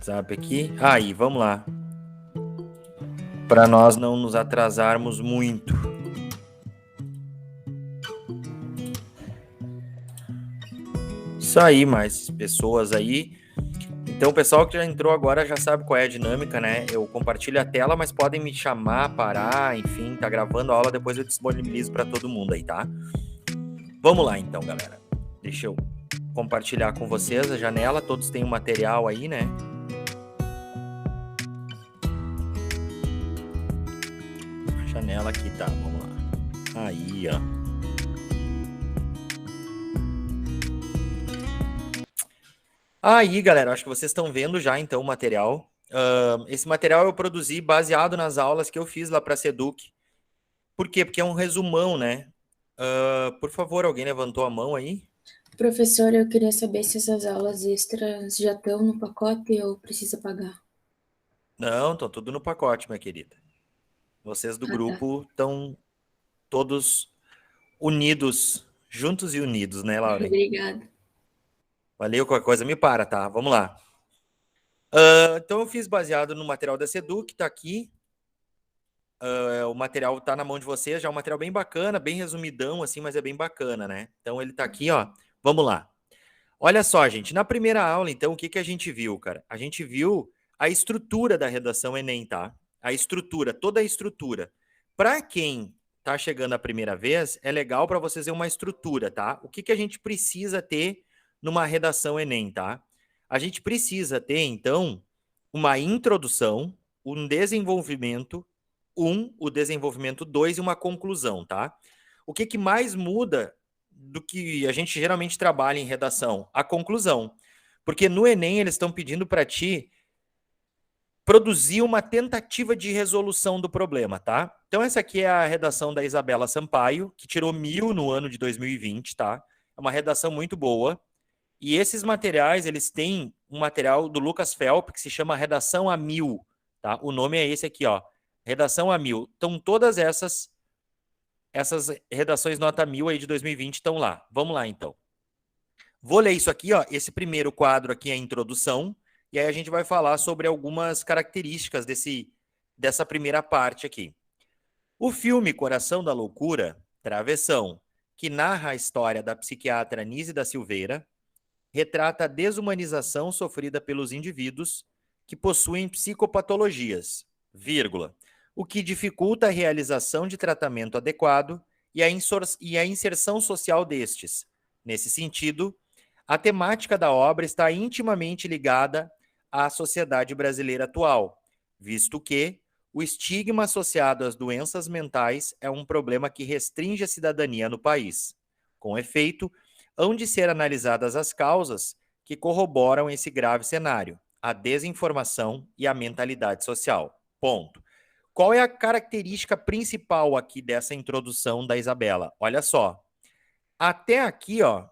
WhatsApp aqui. Aí, vamos lá. Para nós não nos atrasarmos muito. Isso aí, mais pessoas aí. Então, o pessoal que já entrou agora já sabe qual é a dinâmica, né? Eu compartilho a tela, mas podem me chamar, parar, enfim, tá gravando a aula, depois eu disponibilizo para todo mundo aí, tá? Vamos lá, então, galera. Deixa eu compartilhar com vocês a janela. Todos têm um material aí, né? A janela aqui, tá? Vamos lá. Aí, ó. Aí, galera, acho que vocês estão vendo já, então, o material. Esse material eu produzi baseado nas aulas que eu fiz lá para a Seduc. Por quê? Porque é um resumão, né? Por favor, alguém levantou a mão aí? Professor, eu queria saber se essas aulas extras já estão no pacote ou precisa pagar. Não, estão tudo no pacote, minha querida. Vocês do grupo estão todos unidos, juntos e unidos, né, Lauren? Obrigada. Valeu, qualquer coisa me para, tá? Vamos lá. Então eu fiz baseado no material da Seduc, tá aqui. O material tá na mão de vocês, já é um material bem bacana, bem resumidão, assim, mas é bem bacana, né? Então ele tá aqui, ó. Vamos lá. Olha só, gente, na primeira aula, então, o que a gente viu, cara? A gente viu a estrutura da redação Enem, tá? A estrutura, toda a estrutura. Para quem tá chegando a primeira vez, é legal para vocês ver uma estrutura, tá? O que a gente precisa ter numa redação Enem, tá? A gente precisa ter, então, uma introdução, um desenvolvimento, o desenvolvimento 2 e uma conclusão, tá? O que mais muda do que a gente geralmente trabalha em redação? A conclusão. Porque no Enem eles estão pedindo para ti produzir uma tentativa de resolução do problema, tá? Então essa aqui é a redação da Isabela Sampaio, que tirou 1000 no ano de 2020, tá? É uma redação muito boa. E esses materiais, eles têm um material do Lucas Felp, que se chama Redação a 1000, tá? O nome é esse aqui, ó. Redação a 1000. Então todas essas redações nota 1000 aí de 2020 estão lá. Vamos lá, então. Vou ler isso aqui, ó. Esse primeiro quadro aqui é a introdução, e aí a gente vai falar sobre algumas características dessa primeira parte aqui. O filme Coração da Loucura, Travessão, que narra a história da psiquiatra Nise da Silveira, retrata a desumanização sofrida pelos indivíduos que possuem psicopatologias, vírgula, o que dificulta a realização de tratamento adequado e a inserção social destes. Nesse sentido, a temática da obra está intimamente ligada à sociedade brasileira atual, visto que o estigma associado às doenças mentais é um problema que restringe a cidadania no país. Com efeito, hão de ser analisadas as causas que corroboram esse grave cenário, a desinformação e a mentalidade social. Ponto. Qual é a característica principal aqui dessa introdução da Isabela? Olha só. Até aqui, ó,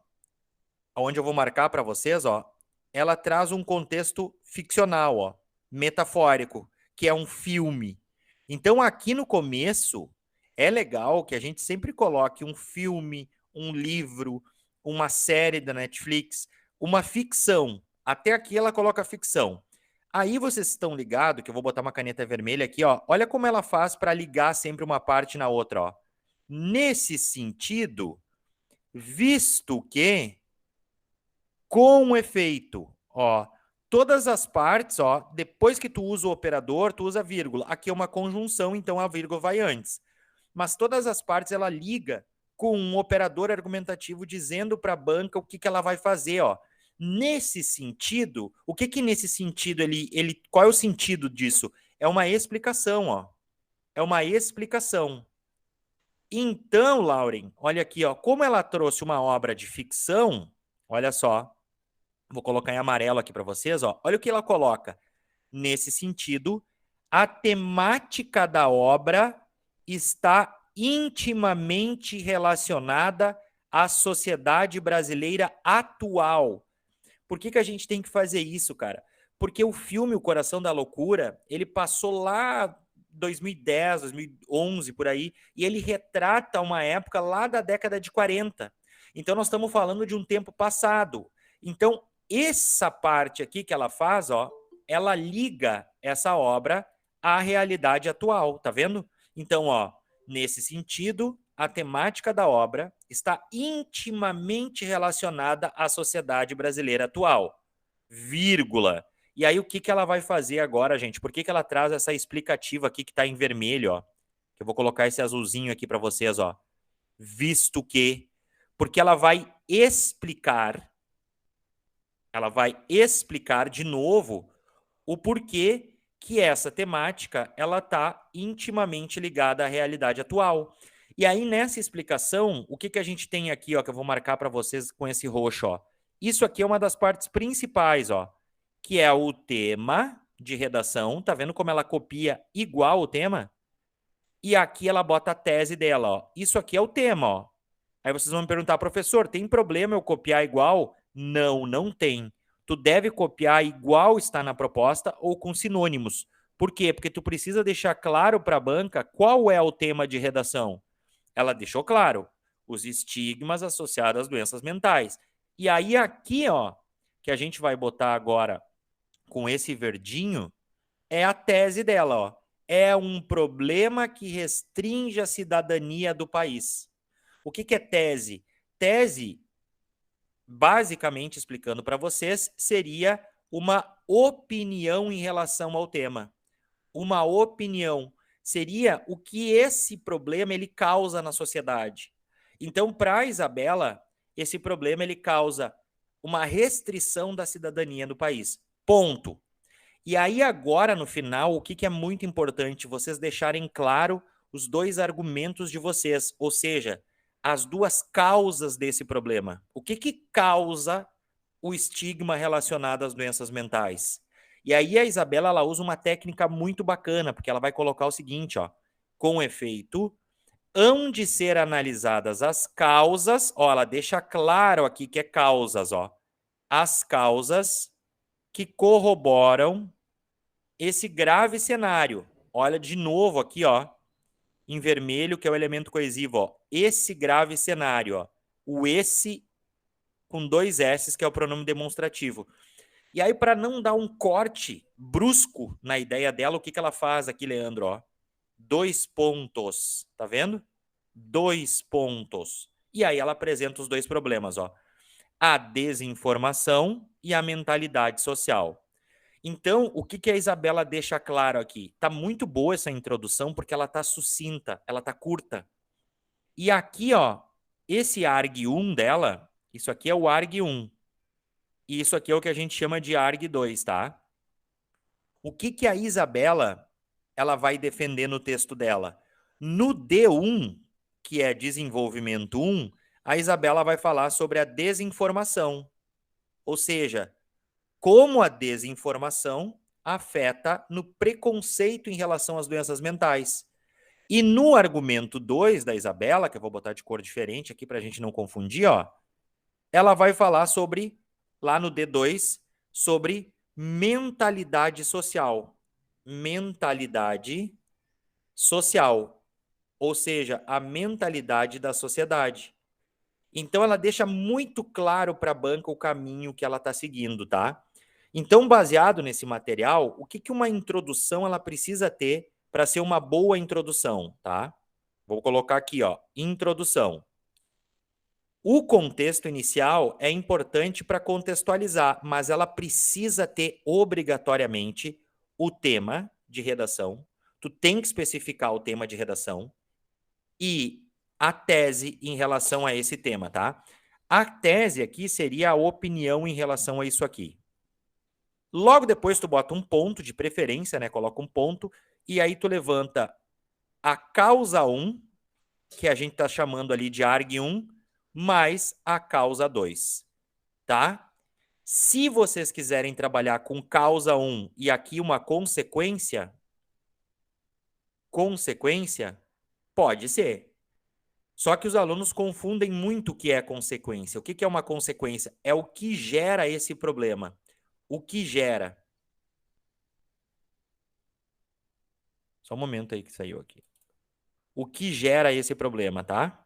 onde eu vou marcar para vocês, ó, ela traz um contexto ficcional, ó, metafórico, que é um filme. Então, aqui no começo, é legal que a gente sempre coloque um filme, um livro, uma série da Netflix, uma ficção. Até aqui ela coloca ficção. Aí vocês estão ligados, que eu vou botar uma caneta vermelha aqui, ó. Olha como ela faz para ligar sempre uma parte na outra, ó. Nesse sentido, visto que, com efeito, ó, todas as partes, ó, depois que tu usa o operador, tu usa vírgula. Aqui é uma conjunção, então a vírgula vai antes. Mas todas as partes ela liga com um operador argumentativo dizendo para a banca o que ela vai fazer, ó. Nesse sentido, o que nesse sentido qual é o sentido disso? É uma explicação, ó. É uma explicação. Então, Lauren, olha aqui, ó, como ela trouxe uma obra de ficção, olha só. Vou colocar em amarelo aqui para vocês, ó. Olha o que ela coloca. Nesse sentido, a temática da obra está intimamente relacionada à sociedade brasileira atual. Por que a gente tem que fazer isso, cara? Porque o filme O Coração da Loucura, ele passou lá 2010, 2011, por aí, e ele retrata uma época lá da década de 40. Então, nós estamos falando de um tempo passado. Então, essa parte aqui que ela faz, ó, ela liga essa obra à realidade atual, tá vendo? Então, ó, nesse sentido, a temática da obra está intimamente relacionada à sociedade brasileira atual, vírgula. E aí, o que que ela vai fazer agora, gente? Por que que ela traz essa explicativa aqui que está em vermelho, ó? Eu vou colocar esse azulzinho aqui para vocês, ó. Visto que, porque ela vai explicar de novo o porquê que essa temática ela está intimamente ligada à realidade atual. E aí, nessa explicação, o que que a gente tem aqui, ó, que eu vou marcar para vocês com esse roxo, ó. Isso aqui é uma das partes principais, ó, que é o tema de redação. Tá vendo como ela copia igual o tema? E aqui ela bota a tese dela, ó. Isso aqui é o tema, ó. Aí vocês vão me perguntar, professor, tem problema eu copiar igual? Não, não tem. Tu deve copiar igual está na proposta ou com sinônimos. Por quê? Porque tu precisa deixar claro para a banca qual é o tema de redação. Ela deixou claro, os estigmas associados às doenças mentais. E aí aqui, ó, que a gente vai botar agora com esse verdinho, é a tese dela, ó. É um problema que restringe a cidadania do país. O que que é tese? Tese, basicamente explicando para vocês, seria uma opinião em relação ao tema. Uma opinião seria o que esse problema ele causa na sociedade. Então, para a Isabela, esse problema ele causa uma restrição da cidadania do país. Ponto. E aí agora, no final, o que que é muito importante? Vocês deixarem claro os dois argumentos de vocês, ou seja, as duas causas desse problema. O que que causa o estigma relacionado às doenças mentais? E aí a Isabela ela usa uma técnica muito bacana, porque ela vai colocar o seguinte, ó, com efeito, hão de ser analisadas as causas, ó, ela deixa claro aqui que é causas, ó, as causas que corroboram esse grave cenário. Olha de novo aqui, ó, em vermelho, que é o elemento coesivo, ó. Esse grave cenário, ó. O esse com dois S's, que é o pronome demonstrativo. E aí, para não dar um corte brusco na ideia dela, o que que ela faz aqui, Leandro, ó? 2 pontos, tá vendo? 2 pontos. E aí ela apresenta os dois problemas, ó. A desinformação e a mentalidade social. Então, o que que a Isabela deixa claro aqui? Tá muito boa essa introdução porque ela tá sucinta, ela tá curta. E aqui, ó, esse arg 1 dela, isso aqui é o arg 1. E isso aqui é o que a gente chama de arg 2, tá? O que que a Isabela ela vai defender no texto dela? No D1, que é desenvolvimento 1, a Isabela vai falar sobre a desinformação. Ou seja, como a desinformação afeta no preconceito em relação às doenças mentais. E no argumento 2 da Isabela, que eu vou botar de cor diferente aqui para a gente não confundir, ó, ela vai falar sobre, lá no D2, sobre mentalidade social. Mentalidade social, ou seja, a mentalidade da sociedade. Então, ela deixa muito claro para a banca o caminho que ela está seguindo, tá? Então, baseado nesse material, o que que uma introdução ela precisa ter para ser uma boa introdução, tá? Vou colocar aqui, ó, introdução. O contexto inicial é importante para contextualizar, mas ela precisa ter obrigatoriamente o tema de redação. Tu tem que especificar o tema de redação e a tese em relação a esse tema, tá? A tese aqui seria a opinião em relação a isso aqui. Logo depois tu bota um ponto, de preferência, né? Coloca um ponto, e aí tu levanta a causa 1, que a gente tá chamando ali de arg 1, mais a causa 2, tá? Se vocês quiserem trabalhar com causa 1 e aqui uma consequência, pode ser. Só que os alunos confundem muito o que é consequência. O que é uma consequência? É o que gera esse problema. O que gera? Só um momento aí que saiu aqui. O que gera esse problema, tá?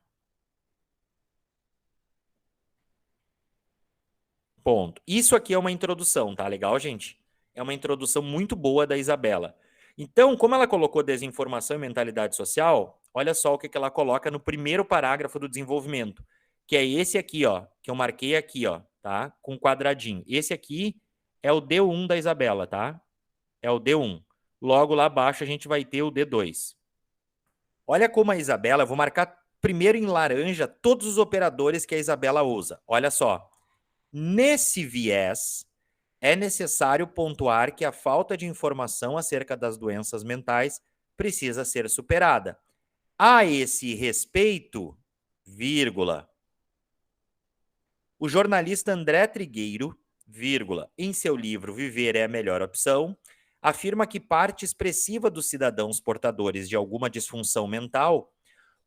Ponto. Isso aqui é uma introdução, tá legal, gente? É uma introdução muito boa da Isabela. Então, como ela colocou desinformação e mentalidade social, olha só o que ela coloca no primeiro parágrafo do desenvolvimento, que é esse aqui, ó, que eu marquei aqui, ó, tá? Com quadradinho. Esse aqui é o D1 da Isabela, tá? É o D1. Logo lá abaixo a gente vai ter o D2. Olha como a Isabela, eu vou marcar primeiro em laranja todos os operadores que a Isabela usa. Olha só. Nesse viés, é necessário pontuar que a falta de informação acerca das doenças mentais precisa ser superada. A esse respeito, vírgula, o jornalista André Trigueiro, vírgula, em seu livro Viver é a Melhor Opção, afirma que parte expressiva dos cidadãos portadores de alguma disfunção mental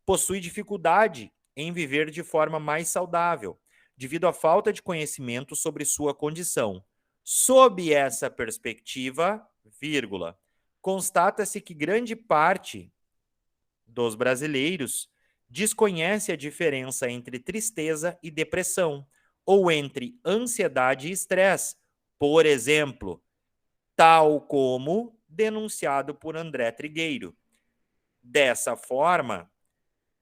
possui dificuldade em viver de forma mais saudável, devido à falta de conhecimento sobre sua condição. Sob essa perspectiva, vírgula, constata-se que grande parte dos brasileiros desconhece a diferença entre tristeza e depressão, ou entre ansiedade e estresse, por exemplo, tal como denunciado por André Trigueiro. Dessa forma,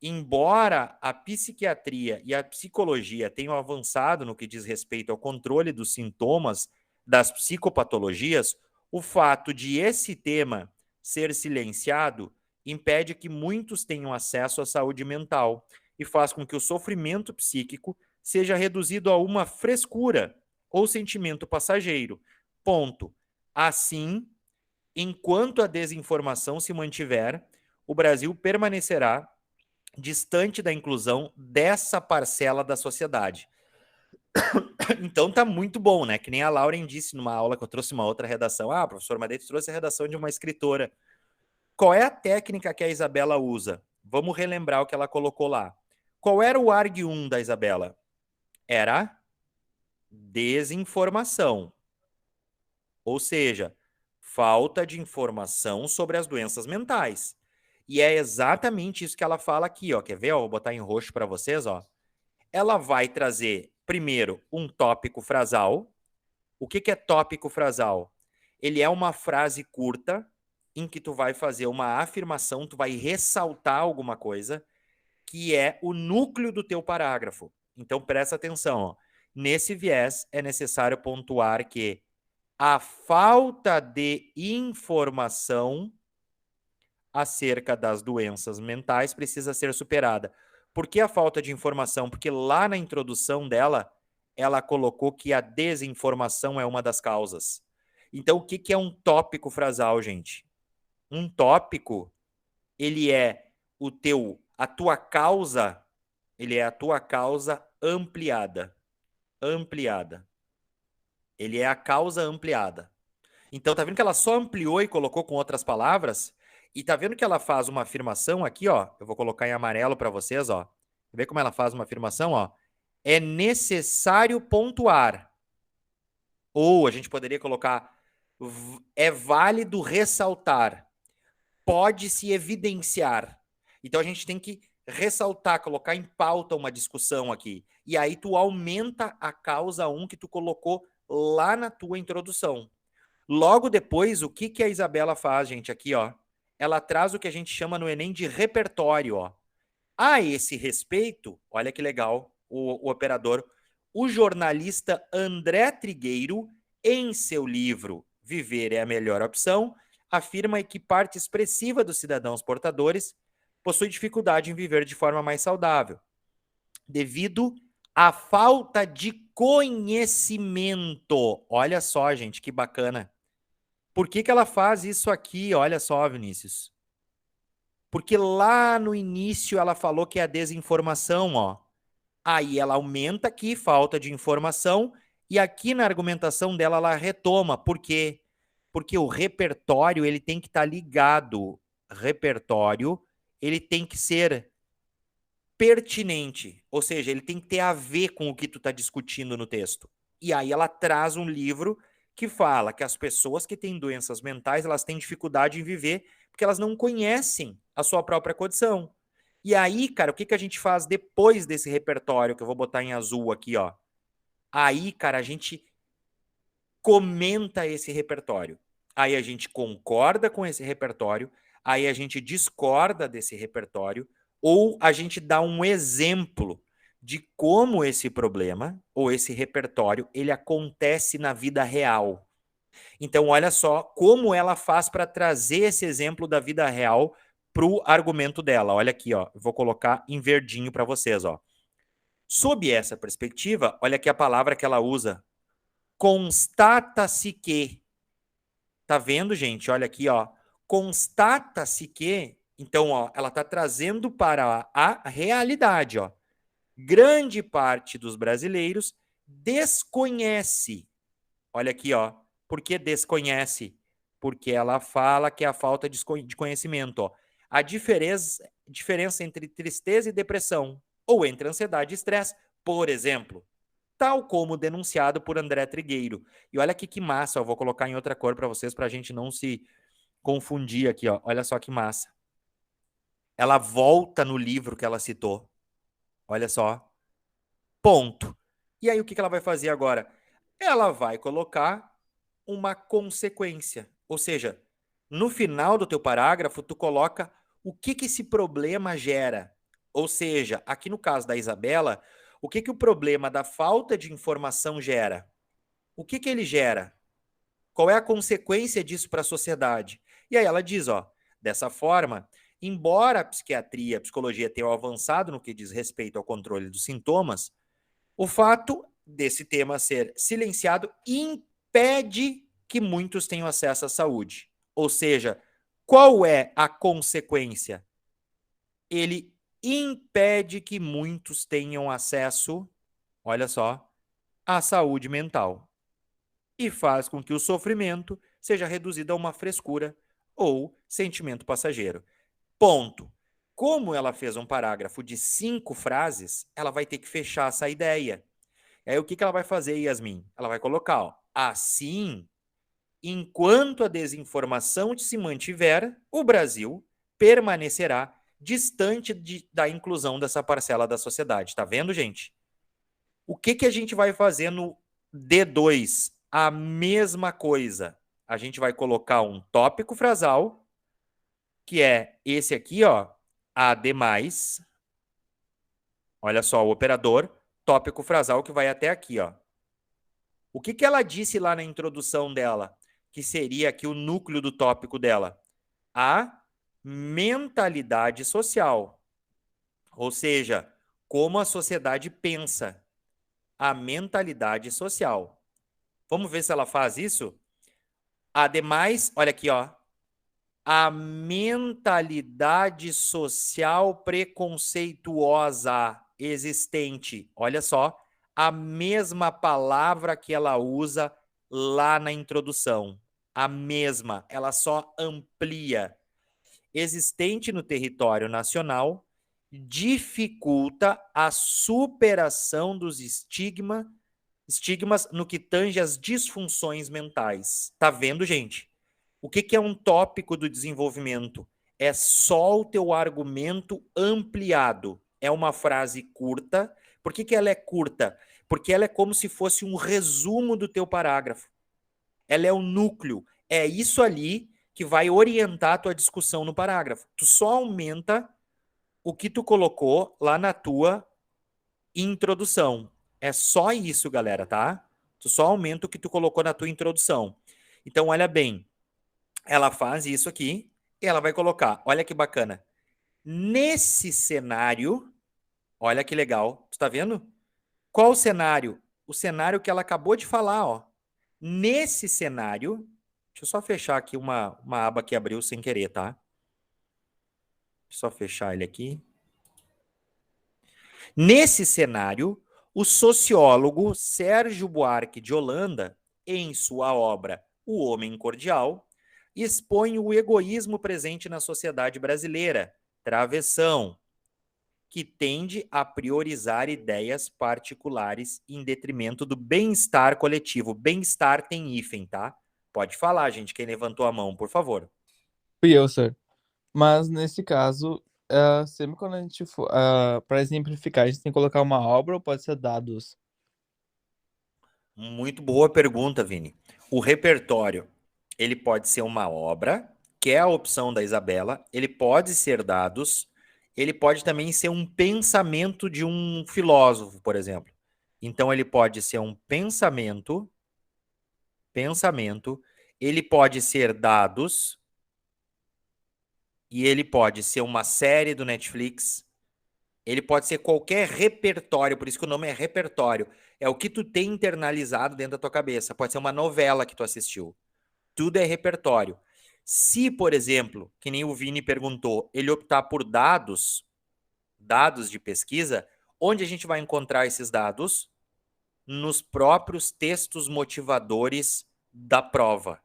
embora a psiquiatria e a psicologia tenham avançado no que diz respeito ao controle dos sintomas das psicopatologias, o fato de esse tema ser silenciado impede que muitos tenham acesso à saúde mental e faz com que o sofrimento psíquico seja reduzido a uma frescura ou sentimento passageiro. Ponto. Assim, enquanto a desinformação se mantiver, o Brasil permanecerá distante da inclusão dessa parcela da sociedade. Então tá muito bom, né? Que nem a Lauren disse numa aula que eu trouxe uma outra redação. Ah, o professor Madeiros trouxe a redação de uma escritora. Qual é a técnica que a Isabela usa? Vamos relembrar o que ela colocou lá. Qual era o ARG 1 da Isabela? Era desinformação. Ou seja, falta de informação sobre as doenças mentais. E é exatamente isso que ela fala aqui, ó. Quer ver? Ó, vou botar em roxo para vocês, ó. Ela vai trazer, primeiro, um tópico frasal. O que é tópico frasal? Ele é uma frase curta em que tu vai fazer uma afirmação, tu vai ressaltar alguma coisa, que é o núcleo do teu parágrafo. Então, presta atenção. Ó. Nesse viés, é necessário pontuar que a falta de informação acerca das doenças mentais precisa ser superada. Por que a falta de informação? Porque lá na introdução dela, ela colocou que a desinformação é uma das causas. Então, o que é um tópico frasal, gente? Um tópico, ele é a tua causa, ele é a tua causa ampliada. Ampliada. Ele é a causa ampliada. Então, tá vendo que ela só ampliou e colocou com outras palavras? E tá vendo que ela faz uma afirmação aqui, ó. Eu vou colocar em amarelo para vocês, ó. Vê como ela faz uma afirmação, ó. É necessário pontuar. Ou a gente poderia colocar é válido ressaltar. Pode-se evidenciar. Então a gente tem que ressaltar, colocar em pauta uma discussão aqui. E aí tu aumenta a causa 1 que tu colocou lá na tua introdução. Logo depois, o que a Isabela faz, gente, aqui, ó? Ela traz o que a gente chama no Enem de repertório, ó. A esse respeito, olha que legal o operador, o jornalista André Trigueiro, em seu livro Viver é a Melhor Opção, afirma que parte expressiva dos cidadãos portadores possui dificuldade em viver de forma mais saudável, devido à falta de conhecimento. Olha só, gente, que bacana. Por que ela faz isso aqui? Olha só, Vinícius. Porque lá no início ela falou que é a desinformação, ó. Aí ela aumenta aqui, falta de informação, e aqui na argumentação dela ela retoma. Por quê? Porque o repertório ele tem que estar ligado. Repertório, ele tem que ser pertinente, ou seja, ele tem que ter a ver com o que tu está discutindo no texto. E aí ela traz um livro que fala que as pessoas que têm doenças mentais, elas têm dificuldade em viver porque elas não conhecem a sua própria condição. E aí, cara, o que a gente faz depois desse repertório, que eu vou botar em azul aqui, ó? Aí, cara, a gente comenta esse repertório. Aí a gente concorda com esse repertório, aí a gente discorda desse repertório, ou a gente dá um exemplo de como esse problema ou esse repertório ele acontece na vida real. Então, olha só como ela faz para trazer esse exemplo da vida real para o argumento dela. Olha aqui, ó, vou colocar em verdinho para vocês, ó. Sob essa perspectiva, olha aqui a palavra que ela usa. Constata-se que. Tá vendo, gente? Olha aqui, ó. Constata-se que. Então, ó, ela está trazendo para a realidade, ó. Grande parte dos brasileiros desconhece. Olha aqui, ó. Por que desconhece? Porque ela fala que é a falta de conhecimento, ó. A diferença entre tristeza e depressão, ou entre ansiedade e estresse, por exemplo, tal como denunciado por André Trigueiro. E olha aqui que massa, eu vou colocar em outra cor para vocês, para a gente não se confundir aqui, ó. Olha só que massa. Ela volta no livro que ela citou. Olha só. Ponto. E aí o que ela vai fazer agora? Ela vai colocar uma consequência. Ou seja, no final do teu parágrafo, tu coloca o que esse problema gera. Ou seja, aqui no caso da Isabela, o que o problema da falta de informação gera? O que ele gera? Qual é a consequência disso para a sociedade? E aí ela diz, ó, dessa forma, embora a psiquiatria, a psicologia tenham avançado no que diz respeito ao controle dos sintomas, o fato desse tema ser silenciado impede que muitos tenham acesso à saúde. Ou seja, qual é a consequência? Ele impede que muitos tenham acesso, olha só, à saúde mental e faz com que o sofrimento seja reduzido a uma frescura ou sentimento passageiro. Ponto. Como ela fez um parágrafo de 5 frases, ela vai ter que fechar essa ideia. Aí o que ela vai fazer, Yasmin? Ela vai colocar, ó, assim, enquanto a desinformação se mantiver, o Brasil permanecerá distante da inclusão dessa parcela da sociedade. Tá vendo, gente? O que a gente vai fazer no D2? A mesma coisa. A gente vai colocar um tópico frasal, que é esse aqui, ó, ademais. Olha só, o operador, tópico frasal que vai até aqui, ó. O que ela disse lá na introdução dela, que seria aqui o núcleo do tópico dela? A mentalidade social. Ou seja, como a sociedade pensa. A mentalidade social. Vamos ver se ela faz isso? Ademais, olha aqui, ó. A mentalidade social preconceituosa existente. Olha só, a mesma palavra que ela usa lá na introdução. A mesma, ela só amplia. Existente no território nacional, dificulta a superação dos estigmas no que tange às disfunções mentais. Tá vendo, gente? O que é um tópico do desenvolvimento? É só o teu argumento ampliado. É uma frase curta. Por que ela é curta? Porque ela é como se fosse um resumo do teu parágrafo. Ela é o núcleo. É isso ali que vai orientar a tua discussão no parágrafo. Tu só aumenta o que tu colocou lá na tua introdução. É só isso, galera, tá? Tu só aumenta o que tu colocou na tua introdução. Então, olha bem. Ela faz isso aqui e ela vai colocar. Olha que bacana. Nesse cenário, olha que legal. Tu tá vendo? Qual o cenário? O cenário que ela acabou de falar, ó. Nesse cenário, deixa eu só fechar aqui uma aba que abriu sem querer, tá? Deixa eu só fechar ele aqui. Nesse cenário, o sociólogo Sérgio Buarque de Holanda, em sua obra O Homem Cordial, expõe o egoísmo presente na sociedade brasileira, travessão, que tende a priorizar ideias particulares em detrimento do bem-estar coletivo. Bem-estar tem hífen, tá? Pode falar, gente, quem levantou a mão, por favor. Fui eu, sir. Mas nesse caso, sempre quando a gente for, para exemplificar, a gente tem que colocar uma obra ou pode ser dados? Muito boa pergunta, Vini. O repertório, ele pode ser uma obra, que é a opção da Isabela, ele pode ser dados, ele pode também ser um pensamento de um filósofo, por exemplo. Então, ele pode ser um pensamento, ele pode ser dados, e ele pode ser uma série do Netflix, ele pode ser qualquer repertório, por isso que o nome é repertório. É o que tu tem internalizado dentro da tua cabeça. Pode ser uma novela que tu assistiu. Tudo é repertório. Se, por exemplo, que nem o Vini perguntou, ele optar por dados de pesquisa, onde a gente vai encontrar esses dados? Nos próprios textos motivadores da prova.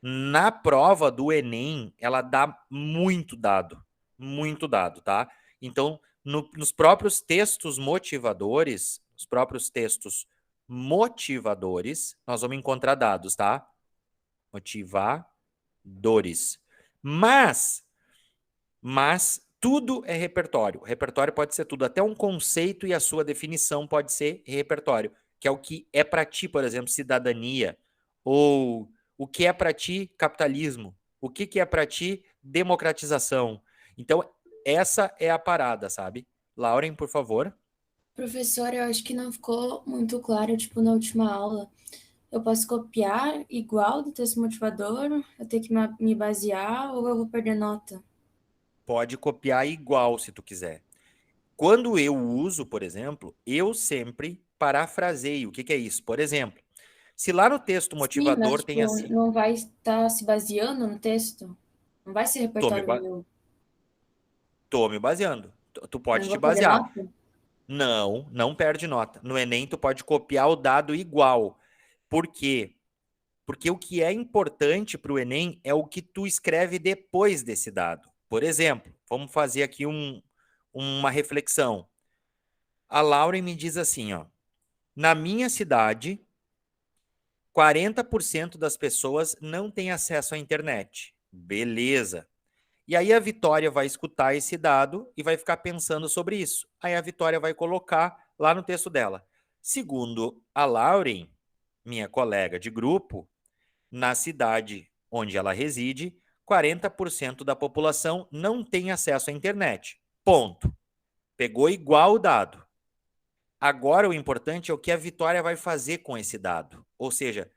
Na prova do Enem, ela dá muito dado, tá? Então, nos próprios textos motivadores, nós vamos encontrar dados, tá? Motivadores. Mas tudo é repertório. Repertório pode ser tudo, até um conceito e a sua definição pode ser repertório, que é o que é para ti, por exemplo, cidadania, ou o que é para ti capitalismo, o que é para ti democratização. Então, essa é a parada, sabe? Lauren, por favor. Professor, eu acho que não ficou muito claro, tipo, na última aula. Eu posso copiar igual do texto motivador? Eu tenho que me basear ou eu vou perder nota? Pode copiar igual se tu quiser. Quando eu uso, por exemplo, eu sempre parafraseio. O que é isso? Por exemplo, se lá no texto Sim, mas, motivador tem tipo, assim, não vai estar se baseando no texto? Não vai ser tô me, repertório ba meu? tô me baseando. Tu Eu pode não te vou perder basear. nota? Não, não perde nota. No Enem, tu pode copiar o dado igual. Por quê? Porque o que é importante para o Enem é o que tu escreve depois desse dado. Por exemplo, vamos fazer aqui uma reflexão. A Lauren me diz assim, ó, na minha cidade, 40% das pessoas não têm acesso à internet. Beleza. E aí a Vitória vai escutar esse dado e vai ficar pensando sobre isso. Aí a Vitória vai colocar lá no texto dela. Segundo a Lauren, minha colega de grupo, na cidade onde ela reside, 40% da população não tem acesso à internet. Ponto. Pegou igual o dado. Agora o importante é o que a Vitória vai fazer com esse dado. Ou seja,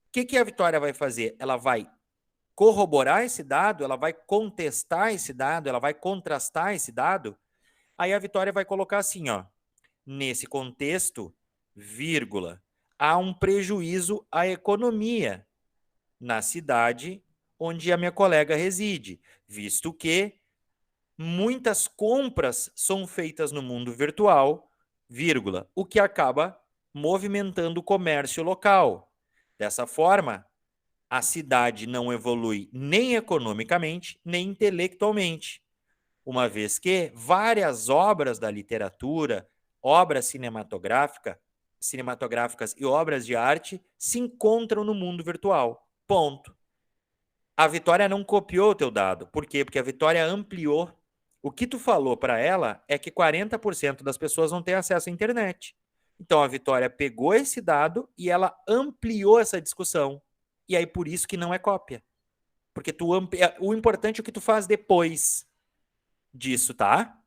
o que a Vitória vai fazer? Ela vai corroborar esse dado, ela vai contestar esse dado, ela vai contrastar esse dado. Aí a Vitória vai colocar assim, ó, nesse contexto, vírgula, há um prejuízo à economia na cidade onde a minha colega reside, visto que muitas compras são feitas no mundo virtual, vírgula, o que acaba movimentando o comércio local. Dessa forma, a cidade não evolui nem economicamente, nem intelectualmente, uma vez que várias obras da literatura, obras cinematográficas e obras de arte se encontram no mundo virtual. Ponto. A Vitória não copiou o teu dado. Por quê? Porque a Vitória ampliou. O que tu falou para ela é que 40% das pessoas não têm acesso à internet. Então a Vitória pegou esse dado e ela ampliou essa discussão. E aí por isso que não é cópia. Porque o importante é o que tu faz depois disso, tá?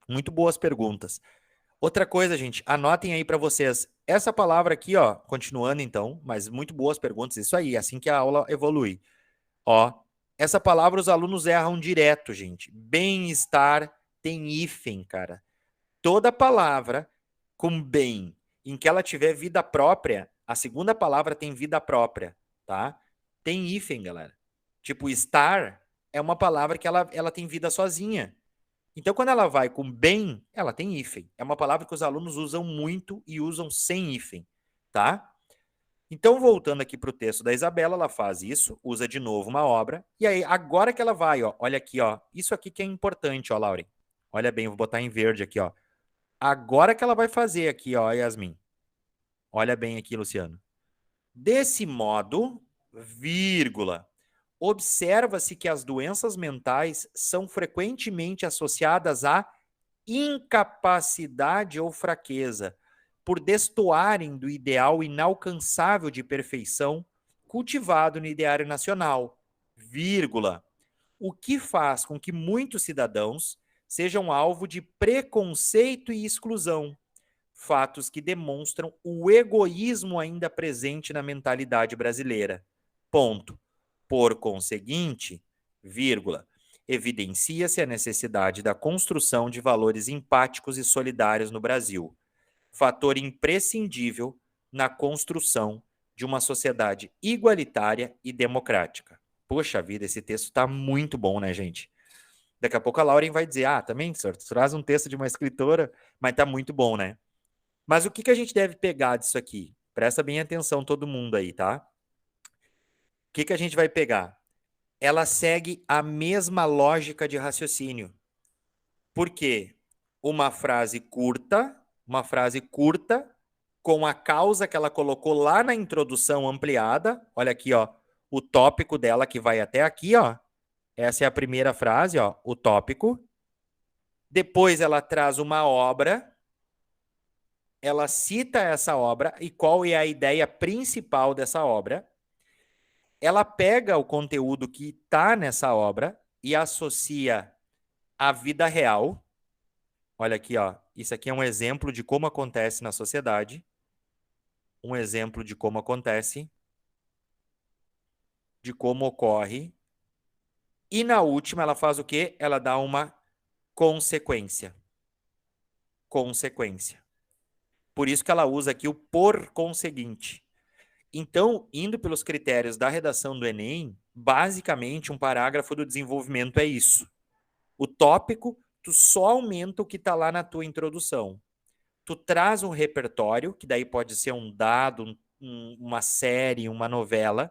Muito boas perguntas. Outra coisa, gente, anotem aí para vocês. Essa palavra aqui, ó, continuando então, mas muito boas perguntas. Isso aí, assim que a aula evolui. Ó, essa palavra os alunos erram direto, gente. Bem-estar tem hífen, cara. Toda palavra com bem, em que ela tiver vida própria, a segunda palavra tem vida própria, tá? Tem hífen, galera. Tipo, estar é uma palavra que ela tem vida sozinha. Então, quando ela vai com bem, ela tem hífen. É uma palavra que os alunos usam muito e usam sem hífen, tá? Então, voltando aqui para o texto da Isabela, ela faz isso, usa de novo uma obra, e aí, agora que ela vai, ó, olha aqui, ó, isso aqui que é importante, ó, Lauren. Olha bem, vou botar em verde aqui, ó. Agora que ela vai fazer aqui, ó, Yasmin. Olha bem aqui, Luciano. Desse modo, vírgula, observa-se que as doenças mentais são frequentemente associadas à incapacidade ou fraqueza. por destoarem do ideal inalcançável de perfeição cultivado no ideário nacional, vírgula, o que faz com que muitos cidadãos sejam alvo de preconceito e exclusão, fatos que demonstram o egoísmo ainda presente na mentalidade brasileira. Ponto. Por conseguinte, vírgula, evidencia-se a necessidade da construção de valores empáticos e solidários no Brasil, fator imprescindível na construção de uma sociedade igualitária e democrática. Poxa vida, esse texto está muito bom, né, gente? Daqui a pouco a Lauren vai dizer, também, senhor, tu traz um texto de uma escritora, mas está muito bom, né? Mas o que a gente deve pegar disso aqui? Presta bem atenção todo mundo aí, tá? O que a gente vai pegar? Ela segue a mesma lógica de raciocínio. Por quê? Uma frase curta com a causa que ela colocou lá na introdução ampliada. Olha aqui, ó, o tópico dela que vai até aqui, ó. Essa é a primeira frase, ó, o tópico. Depois ela traz uma obra, ela cita essa obra e qual é a ideia principal dessa obra. Ela pega o conteúdo que está nessa obra e associa à vida real. Olha aqui, ó, isso aqui é um exemplo de como acontece na sociedade. Um exemplo de como acontece, de como ocorre. E na última ela faz o quê? Ela dá uma consequência. Consequência. Por isso que ela usa aqui o por conseguinte. Então, indo pelos critérios da redação do Enem, basicamente um parágrafo do desenvolvimento é isso. O tópico, tu só aumenta o que está lá na tua introdução. Tu traz um repertório, que daí pode ser um dado, uma série, uma novela,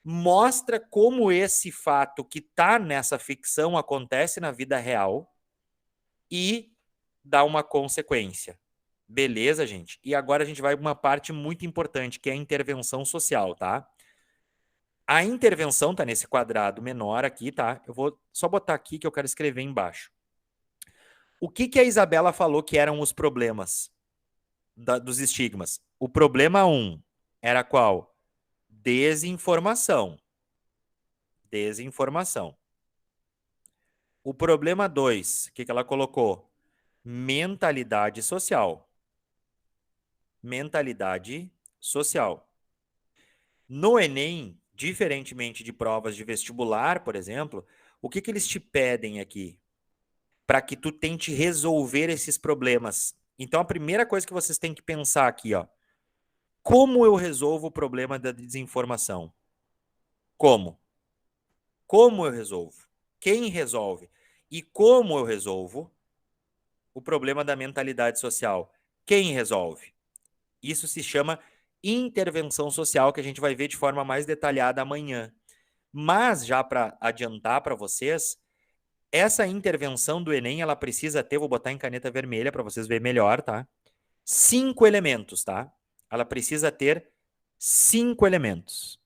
mostra como esse fato que está nessa ficção acontece na vida real e dá uma consequência. Beleza, gente? E agora a gente vai para uma parte muito importante, que é a intervenção social, tá? A intervenção tá nesse quadrado menor aqui, tá? Eu vou só botar aqui que eu quero escrever embaixo. O que a Isabela falou que eram os problemas dos estigmas? O problema 1 era qual? Desinformação. Desinformação. O problema 2, o que ela colocou? Mentalidade social. Mentalidade social. No Enem, diferentemente de provas de vestibular, por exemplo, o que eles te pedem aqui? Para que tu tente resolver esses problemas. Então, a primeira coisa que vocês têm que pensar aqui, ó. Como eu resolvo o problema da desinformação? Como? Como eu resolvo? Quem resolve? E como eu resolvo o problema da mentalidade social? Quem resolve? Isso se chama intervenção social, que a gente vai ver de forma mais detalhada amanhã. Mas, já para adiantar para vocês, essa intervenção do Enem, ela precisa ter, vou botar em caneta vermelha para vocês verem melhor, tá? 5 elementos, tá? Ela precisa ter 5 elementos.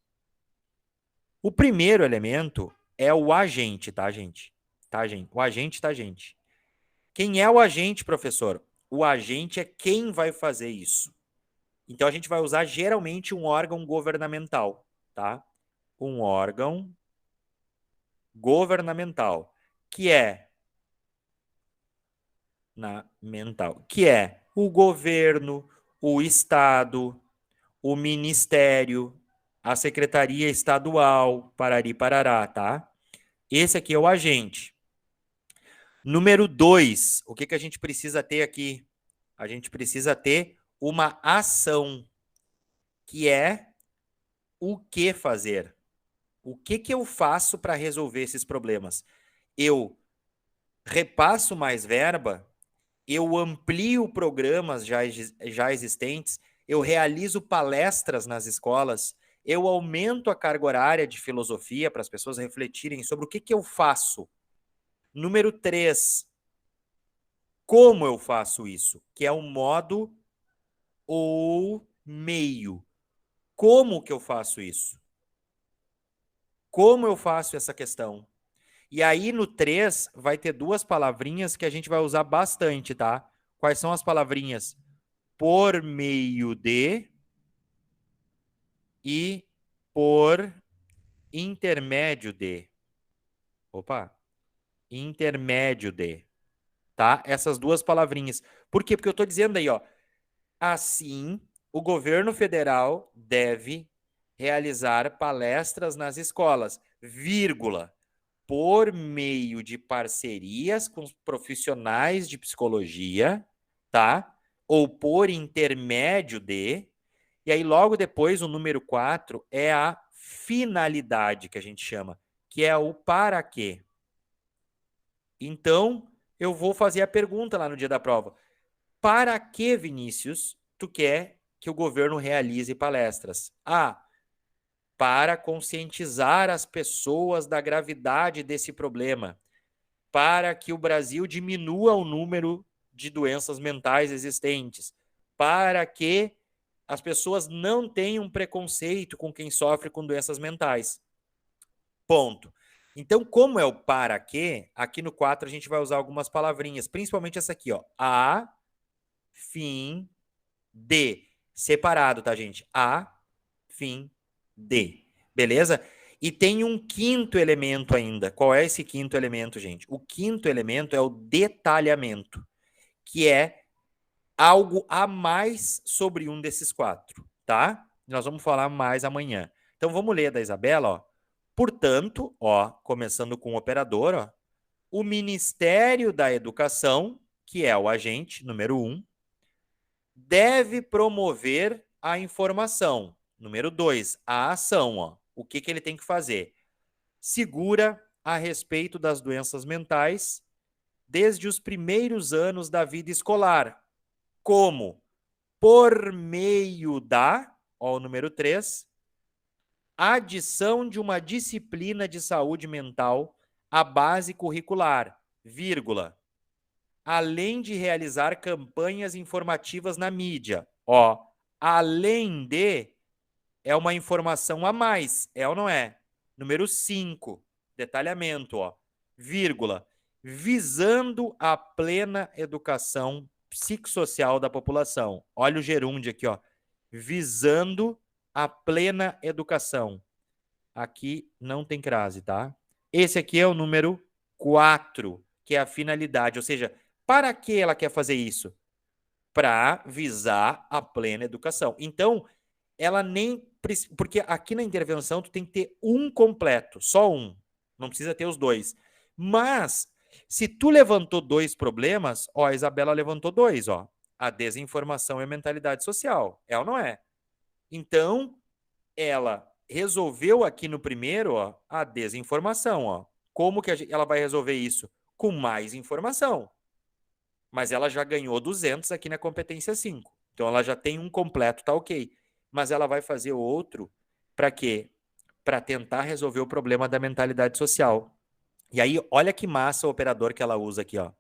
O primeiro elemento é o agente, tá, gente? Tá, gente? O agente, tá, gente? Quem é o agente, professor? O agente é quem vai fazer isso. Então, a gente vai usar geralmente um órgão governamental, tá? Um órgão governamental, que é o governo, o Estado, o Ministério, a Secretaria Estadual, parari parará, tá? Esse aqui é o agente. Número 2, o que a gente precisa ter aqui? A gente precisa ter uma ação, que é o que fazer. O que eu faço para resolver esses problemas? Eu repasso mais verba, eu amplio programas já existentes, eu realizo palestras nas escolas, eu aumento a carga horária de filosofia para as pessoas refletirem sobre o que eu faço. Número 3, como eu faço isso? Que é o modo ou meio. Como que eu faço isso? Como eu faço essa questão? E aí no 3 vai ter 2 palavrinhas que a gente vai usar bastante, tá? Quais são as palavrinhas? por meio de e por intermédio de. Opa, intermédio de, tá? Essas duas palavrinhas. Por quê? Porque eu estou dizendo aí, ó, assim, o governo federal deve realizar palestras nas escolas, vírgula, por meio de parcerias com profissionais de psicologia, tá? Ou por intermédio de. E aí, logo depois, o número 4 é a finalidade, que a gente chama, que é o para quê. Então, eu vou fazer a pergunta lá no dia da prova. Para que, Vinícius, tu quer que o governo realize palestras? A, para conscientizar as pessoas da gravidade desse problema, para que o Brasil diminua o número de doenças mentais existentes, para que as pessoas não tenham preconceito com quem sofre com doenças mentais. Ponto. Então, como é o para quê, aqui no 4 a gente vai usar algumas palavrinhas, principalmente essa aqui, ó. A, fim, de. Separado, tá, gente? A, fim, de. Beleza? E tem um quinto elemento ainda. Qual é esse quinto elemento, gente? O quinto elemento é o detalhamento, que é algo a mais sobre um desses 4, tá? Nós vamos falar mais amanhã. Então, vamos ler da Isabela, ó. Portanto, ó, começando com o operador, ó, o Ministério da Educação, que é o agente número 1, deve promover a informação. Número 2, a ação. Ó. O que ele tem que fazer? Segura a respeito das doenças mentais desde os primeiros anos da vida escolar. Como? Por meio da, ó, o número 3, adição de uma disciplina de saúde mental à base curricular, vírgula, além de realizar campanhas informativas na mídia. Ó, além de é uma informação a mais, é ou não é? Número 5, detalhamento, ó, vírgula, visando a plena educação psicossocial da população. Olha o gerúndio aqui, ó, visando a plena educação. Aqui não tem crase, tá? Esse aqui é o número 4, que é a finalidade, ou seja, para que ela quer fazer isso? Para visar a plena educação. Então, ela nem... Porque aqui na intervenção tu tem que ter um completo, só um. Não precisa ter os dois. Mas, se tu levantou 2 problemas, ó, a Isabela levantou 2, ó. A desinformação e a mentalidade social. É ou não é? Então, ela resolveu aqui no primeiro, ó, a desinformação, ó. Como que ela vai resolver isso? Com mais informação. Mas ela já ganhou 200 aqui na competência 5. Então, ela já tem um completo, tá ok. Mas ela vai fazer outro para quê? Para tentar resolver o problema da mentalidade social. E aí, olha que massa o operador que ela usa aqui, ó.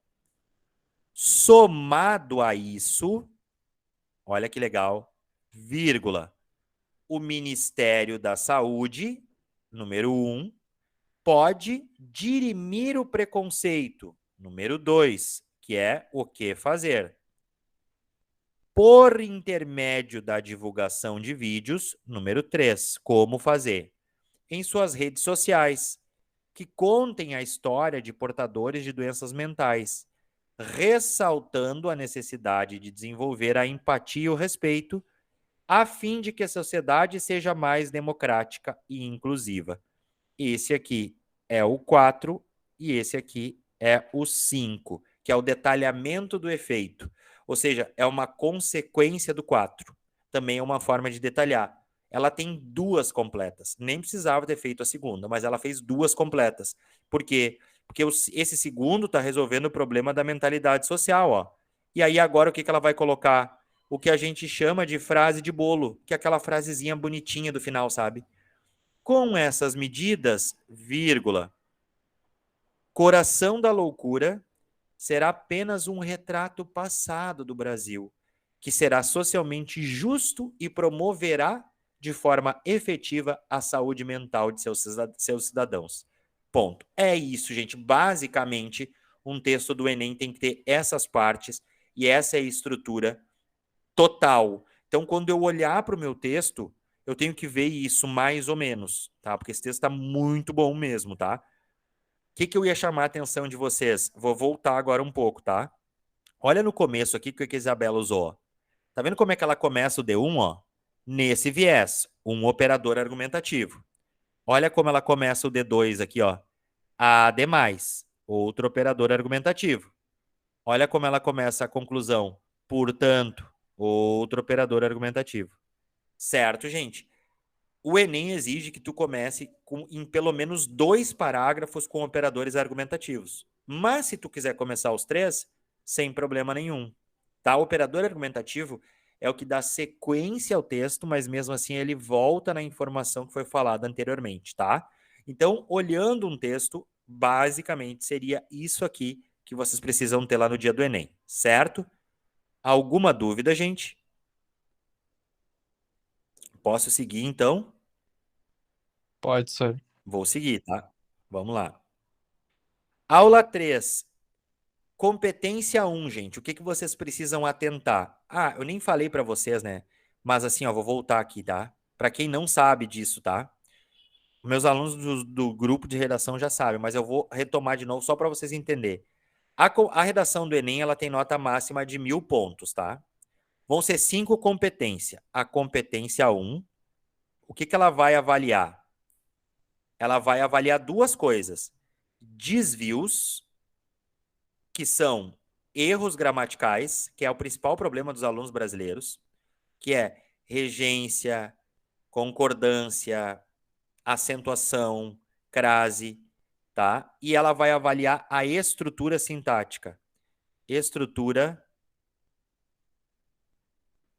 Somado a isso, olha que legal, vírgula, o Ministério da Saúde, número 1, pode dirimir o preconceito, número 2, que é o que fazer. Por intermédio da divulgação de vídeos, número 3, como fazer. Em suas redes sociais, que contem a história de portadores de doenças mentais, ressaltando a necessidade de desenvolver a empatia e o respeito, a fim de que a sociedade seja mais democrática e inclusiva. Esse aqui é o 4 e esse aqui é o 5, que é o detalhamento do efeito. Ou seja, é uma consequência do 4. Também é uma forma de detalhar. Ela tem 2 completas. Nem precisava ter feito a segunda, mas ela fez 2 completas. Por quê? Porque esse segundo está resolvendo o problema da mentalidade social. Ó. E aí agora o que ela vai colocar? O que a gente chama de frase de bolo, que é aquela frasezinha bonitinha do final, sabe? Com essas medidas, vírgula, Coração da Loucura será apenas um retrato passado do Brasil, que será socialmente justo e promoverá de forma efetiva a saúde mental de seus cidadãos. Ponto. É isso, gente. Basicamente, um texto do Enem tem que ter essas partes e essa é a estrutura total. Então, quando eu olhar para o meu texto, eu tenho que ver isso mais ou menos, tá? Porque esse texto está muito bom mesmo, tá? O que eu ia chamar a atenção de vocês? Vou voltar agora um pouco, tá? Olha no começo aqui o que a Isabela usou. Tá vendo como é que ela começa o D1, ó? Nesse viés, um operador argumentativo. Olha como ela começa o D2 aqui, ó. A demais, outro operador argumentativo. Olha como ela começa a conclusão. Portanto, outro operador argumentativo. Certo, gente? O Enem exige que tu comece em pelo menos 2 parágrafos com operadores argumentativos. Mas se tu quiser começar os 3, sem problema nenhum. Tá? O operador argumentativo é o que dá sequência ao texto, mas mesmo assim ele volta na informação que foi falada anteriormente, tá? Então, olhando um texto, basicamente seria isso aqui que vocês precisam ter lá no dia do Enem, certo? Alguma dúvida, gente? Posso seguir, então? Pode, sir. Vou seguir, tá? Vamos lá. Aula 3. Competência 1, gente. O que vocês precisam atentar? Ah, eu nem falei para vocês, né? Mas assim, ó, vou voltar aqui, tá? Para quem não sabe disso, tá? Meus alunos do grupo de redação já sabem, mas eu vou retomar de novo só para vocês entenderem. A redação do Enem, ela tem nota máxima de 1.000 pontos, tá? Vão ser 5 competências. A competência 1, o que ela vai avaliar? Ela vai avaliar 2 coisas. Desvios, que são erros gramaticais, que é o principal problema dos alunos brasileiros, que é regência, concordância, acentuação, crase, tá? E ela vai avaliar a estrutura sintática. Estrutura,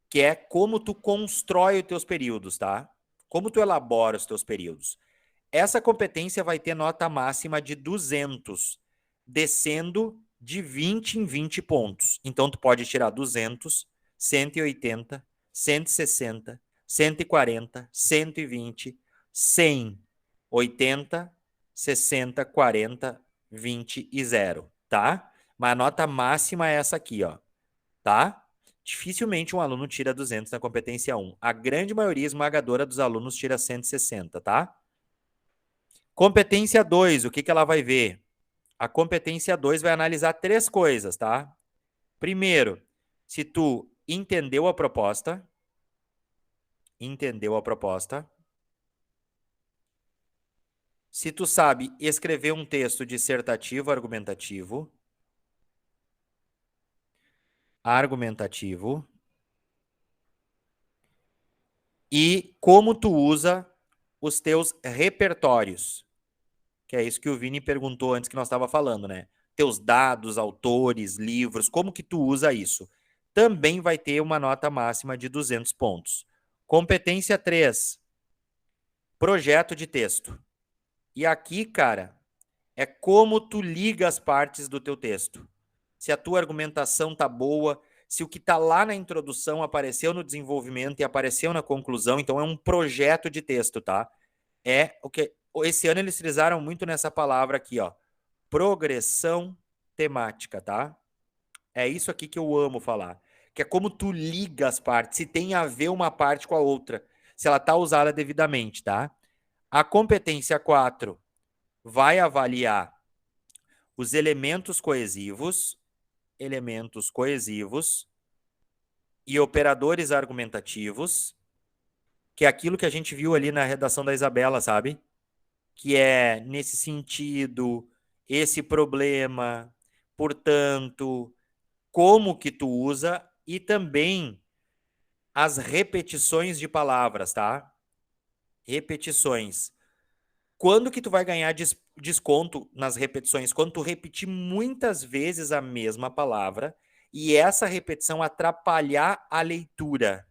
que é como tu constrói os teus períodos, tá? Como tu elabora os teus períodos. Essa competência vai ter nota máxima de 200, descendo de 20 em 20 pontos. Então, tu pode tirar 200, 180, 160, 140, 120, 100, 80, 60, 40, 20 e 0, tá? Mas a nota máxima é essa aqui, ó, tá? Dificilmente um aluno tira 200 na competência 1. A grande maioria esmagadora dos alunos tira 160, tá? Competência 2, o que ela vai ver? A competência 2 vai analisar 3 coisas, tá? Primeiro, se tu entendeu a proposta. Se tu sabe escrever um texto dissertativo argumentativo. E como tu usa os teus repertórios. Que é isso que o Vini perguntou antes que nós estava falando, né? Teus dados, autores, livros, como que tu usa isso? Também vai ter uma nota máxima de 200 pontos. Competência 3, projeto de texto. E aqui, cara, é como tu liga as partes do teu texto. Se a tua argumentação tá boa, se o que tá lá na introdução apareceu no desenvolvimento e apareceu na conclusão, então é um projeto de texto, tá? É o que esse ano eles frisaram muito nessa palavra aqui, ó. Progressão temática, tá? É isso aqui que eu amo falar. Que é como tu liga as partes, se tem a ver uma parte com a outra, se ela tá usada devidamente, tá? A competência 4 vai avaliar os elementos coesivos e operadores argumentativos, que é aquilo que a gente viu ali na redação da Isabela, sabe? Que é nesse sentido, esse problema, portanto, como que tu usa e também as repetições de palavras, tá? Repetições. Quando que tu vai ganhar desconto nas repetições? Quando tu repetir muitas vezes a mesma palavra e essa repetição atrapalhar a leitura.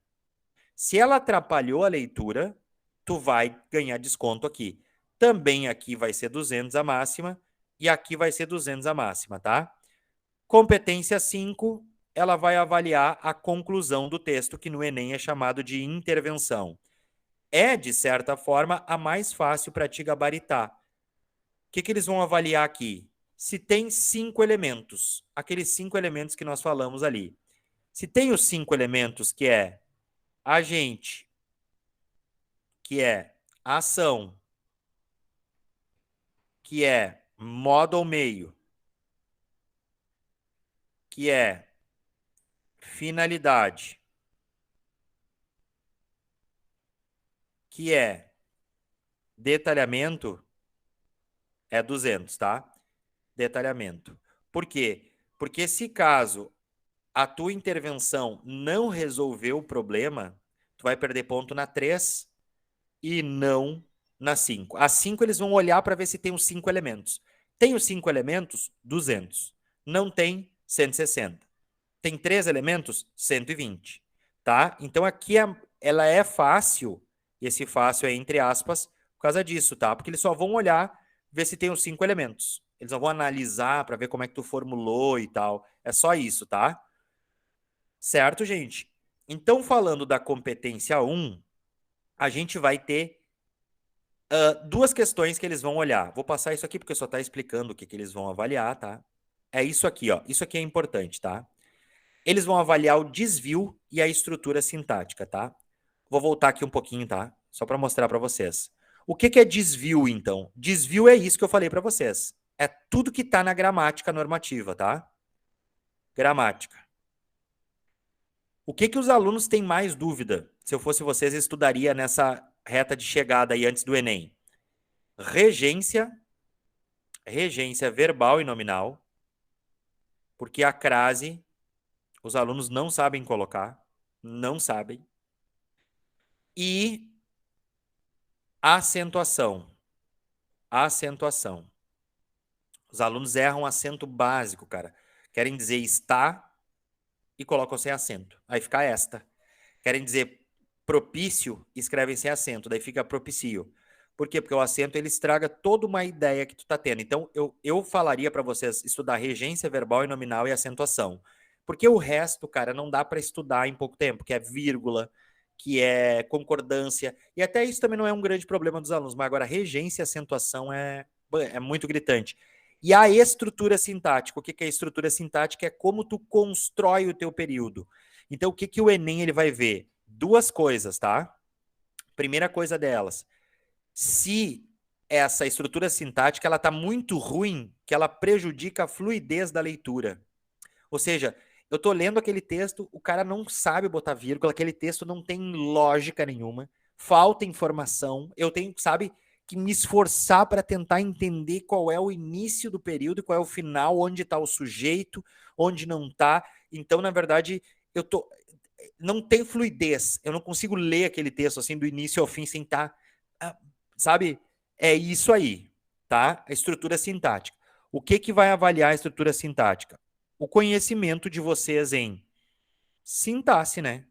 Se ela atrapalhou a leitura, tu vai ganhar desconto aqui. Também aqui vai ser 200 a máxima e aqui vai ser 200 a máxima, tá? Competência 5, ela vai avaliar a conclusão do texto, que no Enem é chamado de intervenção. É, de certa forma, a mais fácil para te gabaritar. O que eles vão avaliar aqui? Se tem 5 elementos, aqueles 5 elementos que nós falamos ali. Se tem os 5 elementos, que é agente, que é ação, que é modo ou meio, que é finalidade, que é detalhamento, é 200, tá? Detalhamento. Por quê? Porque se caso a tua intervenção não resolveu o problema, tu vai perder ponto na 3 e não na 5. A 5 eles vão olhar para ver se tem os 5 elementos. Tem os 5 elementos? 200. Não tem? 160. Tem 3 elementos? 120. Tá? Então aqui ela é fácil, e esse fácil é entre aspas, por causa disso, tá? Porque eles só vão olhar, ver se tem os 5 elementos. Eles não vão analisar para ver como é que tu formulou e tal. É só isso, tá? Certo, gente? Então, falando da competência 1, a gente vai ter duas questões que eles vão olhar. Vou passar isso aqui porque só está explicando o que eles vão avaliar, tá? É isso aqui, ó. Isso aqui é importante, tá? Eles vão avaliar o desvio e a estrutura sintática, tá? Vou voltar aqui um pouquinho, tá? Só para mostrar para vocês. O que é desvio, então? Desvio é isso que eu falei para vocês. É tudo que está na gramática normativa, tá? Gramática. O que os alunos têm mais dúvida? Se eu fosse vocês, estudaria nessa reta de chegada aí antes do Enem. Regência verbal e nominal, porque a crase os alunos não sabem colocar, não sabem. E acentuação. Acentuação. Os alunos erram acento básico, cara. Querem dizer está e colocam sem acento. Aí fica esta. Querem dizer propício e escrevem sem acento. Daí fica propicio. Por quê? Porque o acento ele estraga toda uma ideia que tu tá tendo. Então, eu falaria para vocês estudar regência verbal e nominal e acentuação. Porque o resto, cara, não dá para estudar em pouco tempo, que é vírgula, que é concordância. E até isso também não é um grande problema dos alunos. Mas agora, regência e acentuação é muito gritante. E a estrutura sintática. O que é a estrutura sintática? É como tu constrói o teu período. Então, o que o Enem ele vai ver? Duas coisas, tá? Primeira coisa delas. Se essa estrutura sintática ela tá muito ruim, que ela prejudica a fluidez da leitura. Ou seja, eu tô lendo aquele texto, o cara não sabe botar vírgula, aquele texto não tem lógica nenhuma, falta informação, eu tenho, sabe, que me esforçar para tentar entender qual é o início do período e qual é o final, onde está o sujeito, onde não está. Então, na verdade, não tem fluidez. Eu não consigo ler aquele texto assim do início ao fim sem estar, sabe? É isso aí, tá? A estrutura sintática. O que vai avaliar a estrutura sintática? O conhecimento de vocês em sintaxe, né?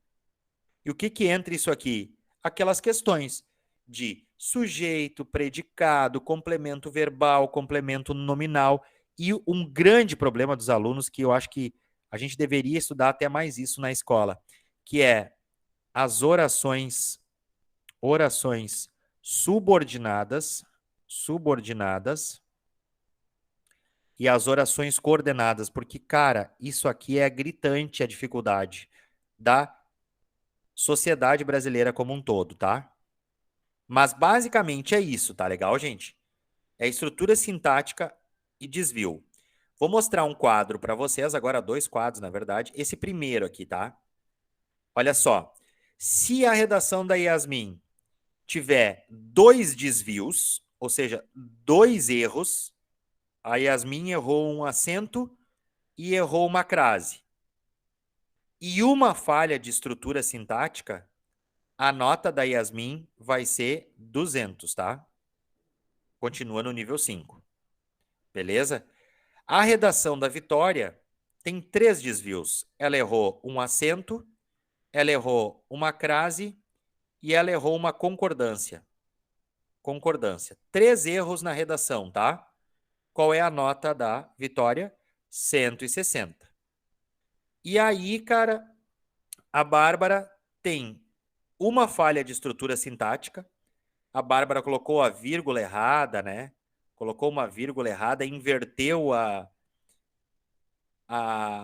E o que entra isso aqui? Aquelas questões de sujeito, predicado, complemento verbal, complemento nominal. E um grande problema dos alunos, que eu acho que a gente deveria estudar até mais isso na escola, que é as orações subordinadas e as orações coordenadas, porque, cara, isso aqui é gritante a dificuldade da sociedade brasileira como um todo, tá? Mas basicamente é isso, tá legal, gente? É estrutura sintática e desvio. Vou mostrar um quadro para vocês, agora 2 quadros, na verdade. Esse primeiro aqui, tá? Olha só. Se a redação da Yasmin tiver 2 desvios, ou seja, 2 erros, a Yasmin errou um acento e errou uma crase, e uma falha de estrutura sintática, a nota da Yasmin vai ser 200, tá? Continua no nível 5. Beleza? A redação da Vitória tem 3 desvios. Ela errou um acento, ela errou uma crase e ela errou uma concordância. Concordância. 3 erros na redação, tá? Qual é a nota da Vitória? 160. E aí, cara, a Bárbara tem uma falha de estrutura sintática. A Bárbara colocou a vírgula errada, né? Colocou uma vírgula errada, inverteu a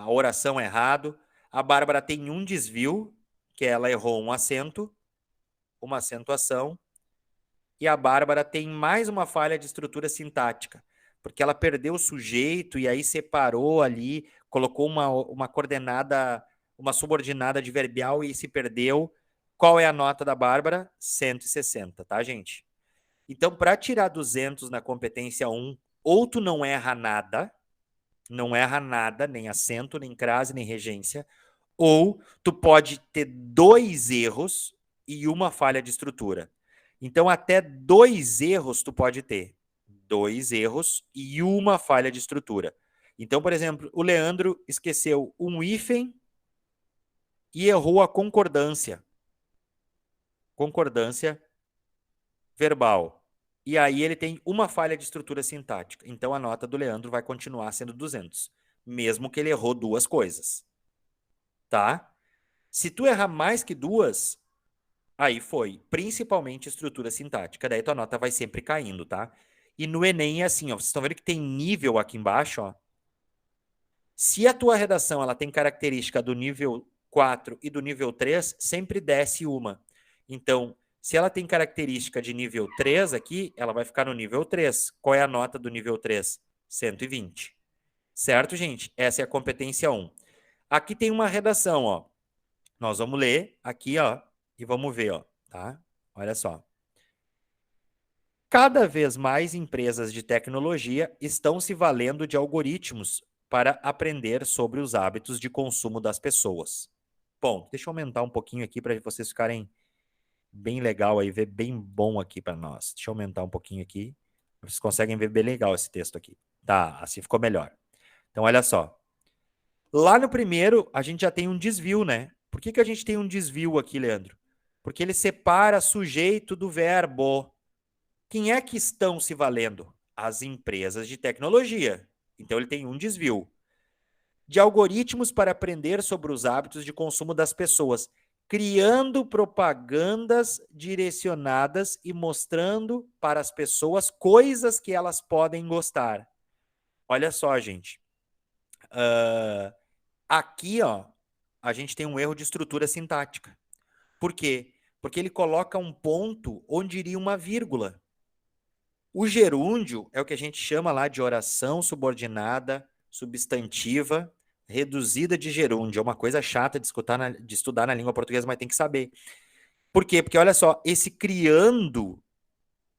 oração errado. A Bárbara tem um desvio, que ela errou um acento, uma acentuação. E a Bárbara tem mais uma falha de estrutura sintática, porque ela perdeu o sujeito e aí separou ali, colocou uma coordenada, uma subordinada adverbial e se perdeu. Qual é a nota da Bárbara? 160, tá, gente? Então, para tirar 200 na competência 1, ou tu não erra nada, nem acento, nem crase, nem regência, ou tu pode ter 2 erros e uma falha de estrutura. Então, até 2 erros tu pode ter. 2 erros e uma falha de estrutura. Então, por exemplo, o Leandro esqueceu um hífen e errou a concordância. Concordância verbal. E aí ele tem uma falha de estrutura sintática. Então, a nota do Leandro vai continuar sendo 200, mesmo que ele errou 2 coisas. Tá? Se tu errar mais que 2, aí foi, principalmente estrutura sintática. Daí tua nota vai sempre caindo, tá? E no Enem é assim, ó, vocês estão vendo que tem nível aqui embaixo, ó. Se a tua redação ela tem característica do nível 4 e do nível 3, sempre desce uma. Então, se ela tem característica de nível 3 aqui, ela vai ficar no nível 3. Qual é a nota do nível 3? 120. Certo, gente? Essa é a competência 1. Aqui tem uma redação, ó. Nós vamos ler aqui, ó, e vamos ver, ó, tá? Olha só. Cada vez mais empresas de tecnologia estão se valendo de algoritmos para aprender sobre os hábitos de consumo das pessoas. Bom, deixa eu aumentar um pouquinho aqui para vocês ficarem bem legal aí, ver bem bom aqui para nós. Deixa eu aumentar um pouquinho aqui. Vocês conseguem ver bem legal esse texto aqui. Tá, assim ficou melhor. Então, olha só. Lá no primeiro, a gente já tem um desvio, né? Por que a gente tem um desvio aqui, Leandro? Porque ele separa sujeito do verbo. Quem é que estão se valendo? As empresas de tecnologia. Então, ele tem um desvio. De algoritmos para aprender sobre os hábitos de consumo das pessoas, criando propagandas direcionadas e mostrando para as pessoas coisas que elas podem gostar. Olha só, gente. Aqui, ó, a gente tem um erro de estrutura sintática. Por quê? Porque ele coloca um ponto onde iria uma vírgula. O gerúndio é o que a gente chama lá de oração subordinada, substantiva, reduzida de gerúndio. É uma coisa chata de estudar na língua portuguesa, mas tem que saber. Por quê? Porque, olha só, esse criando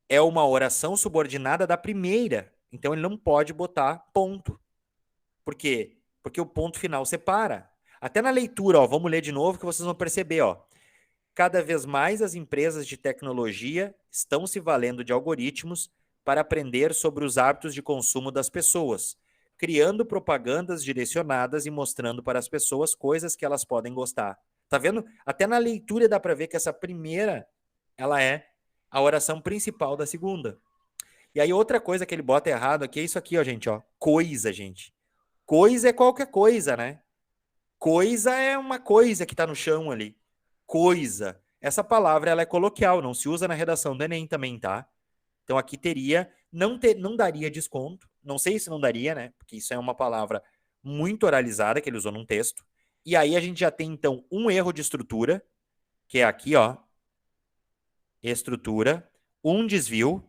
é uma oração subordinada da primeira. Então, ele não pode botar ponto. Por quê? Porque o ponto final separa. Até na leitura, ó, vamos ler de novo que vocês vão perceber, ó. Cada vez mais as empresas de tecnologia estão se valendo de algoritmos para aprender sobre os hábitos de consumo das pessoas, criando propagandas direcionadas e mostrando para as pessoas coisas que elas podem gostar. Tá vendo? Até na leitura dá para ver que essa primeira, ela é a oração principal da segunda. E aí outra coisa que ele bota errado aqui é isso aqui, ó, gente, ó. Coisa, gente. Coisa é qualquer coisa, né? Coisa é uma coisa que tá no chão ali. Coisa. Essa palavra ela é coloquial, não se usa na redação do Enem também, tá? Então aqui teria, não daria desconto. Não sei se não daria, né? Porque isso é uma palavra muito oralizada que ele usou num texto. E aí a gente já tem, então, um erro de estrutura, que é aqui, ó. Estrutura. Um desvio,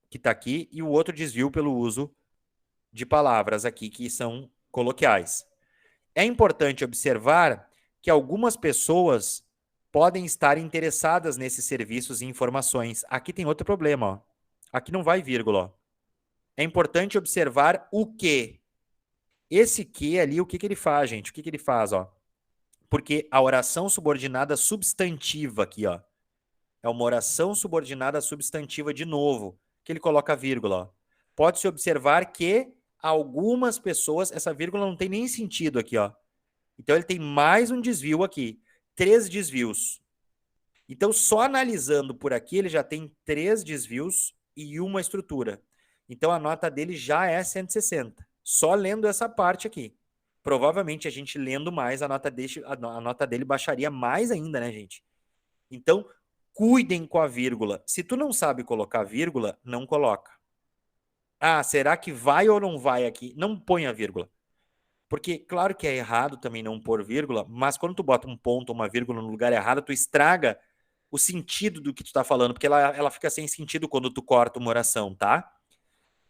que tá aqui, e o outro desvio pelo uso de palavras aqui que são coloquiais. É importante observar que algumas pessoas podem estar interessadas nesses serviços e informações. Aqui tem outro problema, ó. Aqui não vai vírgula, ó. É importante observar o que. Esse que ali, o que ele faz, gente? O que ele faz, ó? Porque a oração subordinada substantiva aqui, ó. É uma oração subordinada substantiva de novo, que ele coloca vírgula, ó. Pode-se observar que algumas pessoas, essa vírgula não tem nem sentido aqui, ó. Então ele tem mais um desvio aqui. 3 desvios. Então, só analisando por aqui, ele já tem 3 desvios e uma estrutura. Então, a nota dele já é 160. Só lendo essa parte aqui. Provavelmente, a gente lendo mais, a nota dele baixaria mais ainda, né, gente? Então, cuidem com a vírgula. Se tu não sabe colocar vírgula, não coloca. Ah, será que vai ou não vai aqui? Não põe a vírgula. Porque, claro que é errado também não pôr vírgula, mas quando tu bota um ponto ou uma vírgula no lugar errado, tu estraga o sentido do que tu tá falando, porque ela fica sem sentido quando tu corta uma oração, tá?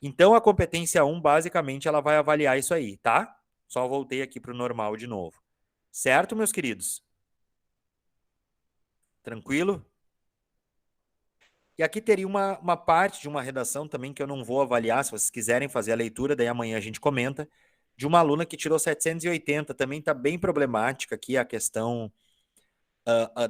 Então, a competência 1, basicamente, ela vai avaliar isso aí, tá? Só voltei aqui pro normal de novo. Certo, meus queridos? Tranquilo? E aqui teria uma parte de uma redação também que eu não vou avaliar, se vocês quiserem fazer a leitura, daí amanhã a gente comenta, de uma aluna que tirou 780, também está bem problemática aqui a questão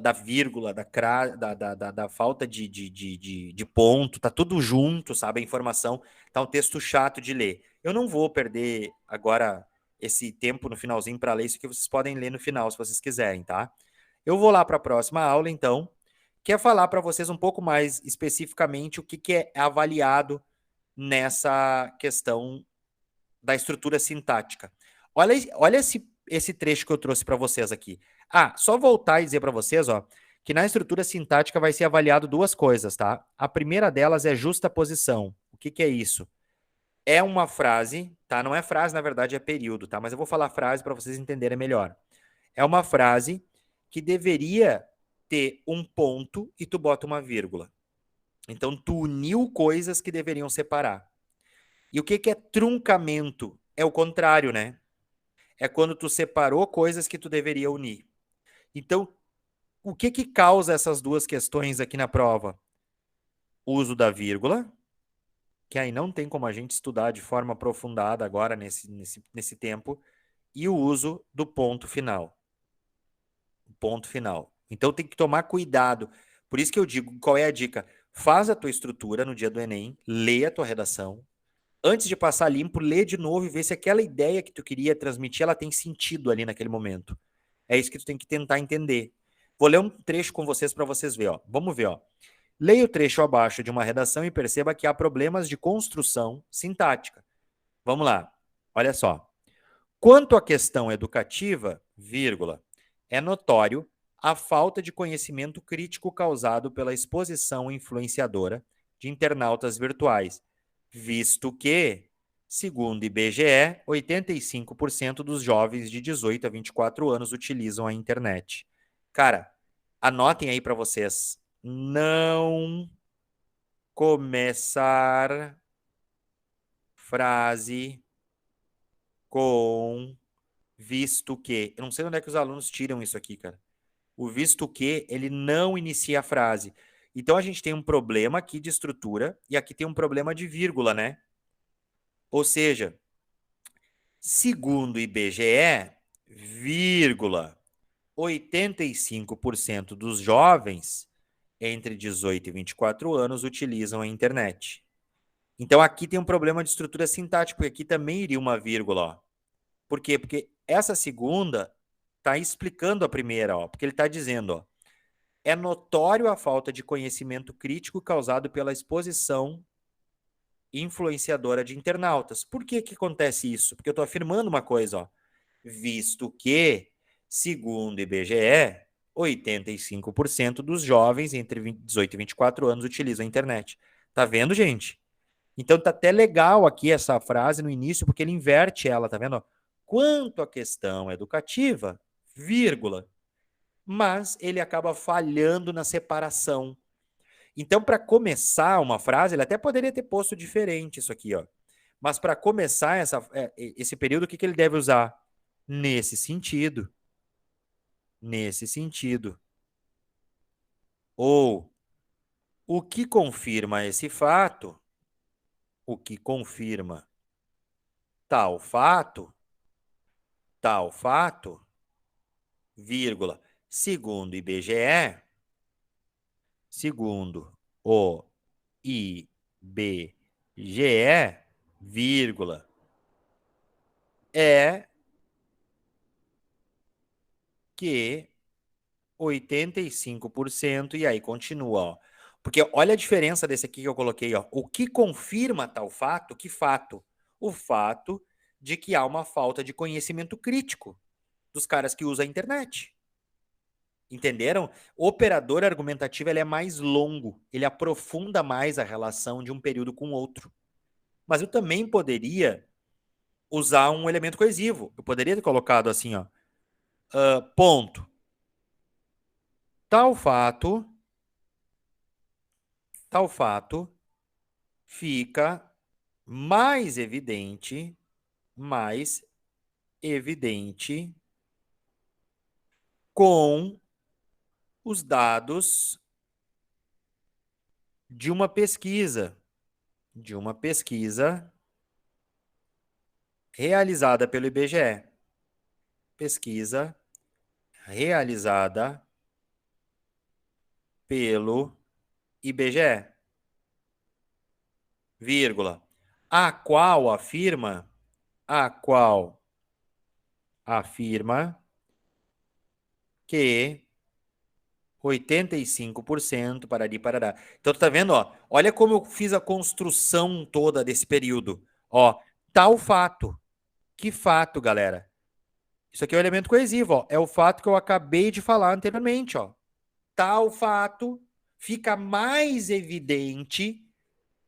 da vírgula, da falta de ponto, tá tudo junto, sabe, a informação, tá um texto chato de ler. Eu não vou perder agora esse tempo no finalzinho para ler isso, que vocês podem ler no final, se vocês quiserem, tá? Eu vou lá para a próxima aula, então, que é falar para vocês um pouco mais especificamente o que é avaliado nessa questão da estrutura sintática. Olha esse trecho que eu trouxe para vocês aqui. Só voltar e dizer para vocês, ó, que na estrutura sintática vai ser avaliado duas coisas, tá? A primeira delas é justaposição. O que é isso? É uma frase, tá? Não é frase, na verdade, é período, tá? Mas eu vou falar frase para vocês entenderem melhor. É uma frase que deveria ter um ponto e tu bota uma vírgula. Então, tu uniu coisas que deveriam separar. E o que é truncamento? É o contrário, né? É quando tu separou coisas que tu deveria unir. Então, o que causa essas duas questões aqui na prova? O uso da vírgula, que aí não tem como a gente estudar de forma aprofundada agora nesse tempo, e o uso do ponto final. Ponto final. Então tem que tomar cuidado. Por isso que eu digo, qual é a dica? Faz a tua estrutura no dia do Enem, lê a tua redação. Antes de passar limpo, lê de novo e vê se aquela ideia que tu queria transmitir, ela tem sentido ali naquele momento. É isso que tu tem que tentar entender. Vou ler um trecho com vocês para vocês verem. Vamos ver. Leia o trecho abaixo de uma redação e perceba que há problemas de construção sintática. Vamos lá. Olha só. Quanto à questão educativa, vírgula, é notório a falta de conhecimento crítico causado pela exposição influenciadora de internautas virtuais, visto que, segundo o IBGE, 85% dos jovens de 18 a 24 anos utilizam a internet. Cara, anotem aí para vocês. Não começar frase com visto que. Eu não sei onde é que os alunos tiram isso aqui, cara. O visto que, ele não inicia a frase. Então, a gente tem um problema aqui de estrutura e aqui tem um problema de vírgula, né? Ou seja, segundo o IBGE, vírgula, 85% dos jovens entre 18 e 24 anos utilizam a internet. Então, aqui tem um problema de estrutura sintática, porque aqui também iria uma vírgula, ó. Por quê? Porque essa segunda está explicando a primeira, ó, porque ele está dizendo, ó, é notório a falta de conhecimento crítico causado pela exposição influenciadora de internautas. Por que acontece isso? Porque eu estou afirmando uma coisa, ó, visto que, segundo o IBGE, 85% dos jovens entre 18 e 24 anos utilizam a internet. Tá vendo, gente? Então tá até legal aqui essa frase no início, porque ele inverte ela, tá vendo? Quanto à questão educativa, vírgula, mas ele acaba falhando na separação. Então, para começar uma frase, ele até poderia ter posto diferente isso aqui, ó. Mas para começar esse período, o que ele deve usar? Nesse sentido. Nesse sentido. Ou, o que confirma esse fato? O que confirma tal fato, vírgula, segundo o IBGE, segundo o IBGE, vírgula, é que 85%, e aí continua, ó. Porque olha a diferença desse aqui que eu coloquei, ó. O que confirma tal fato? Que fato? O fato de que há uma falta de conhecimento crítico dos caras que usam a internet. Entenderam? O operador argumentativo ele é mais longo, ele aprofunda mais a relação de um período com outro. Mas eu também poderia usar um elemento coesivo. Eu poderia ter colocado assim, ó, ponto. Tal fato fica mais evidente com os dados de uma pesquisa realizada pelo IBGE. Pesquisa realizada pelo IBGE, vírgula, a qual afirma que 85% parari parará. Então tu tá vendo, ó? Olha como eu fiz a construção toda desse período. Ó, tal fato. Que fato, galera? Isso aqui é o elemento coesivo, ó. É o fato que eu acabei de falar anteriormente, ó. Tal fato fica mais evidente.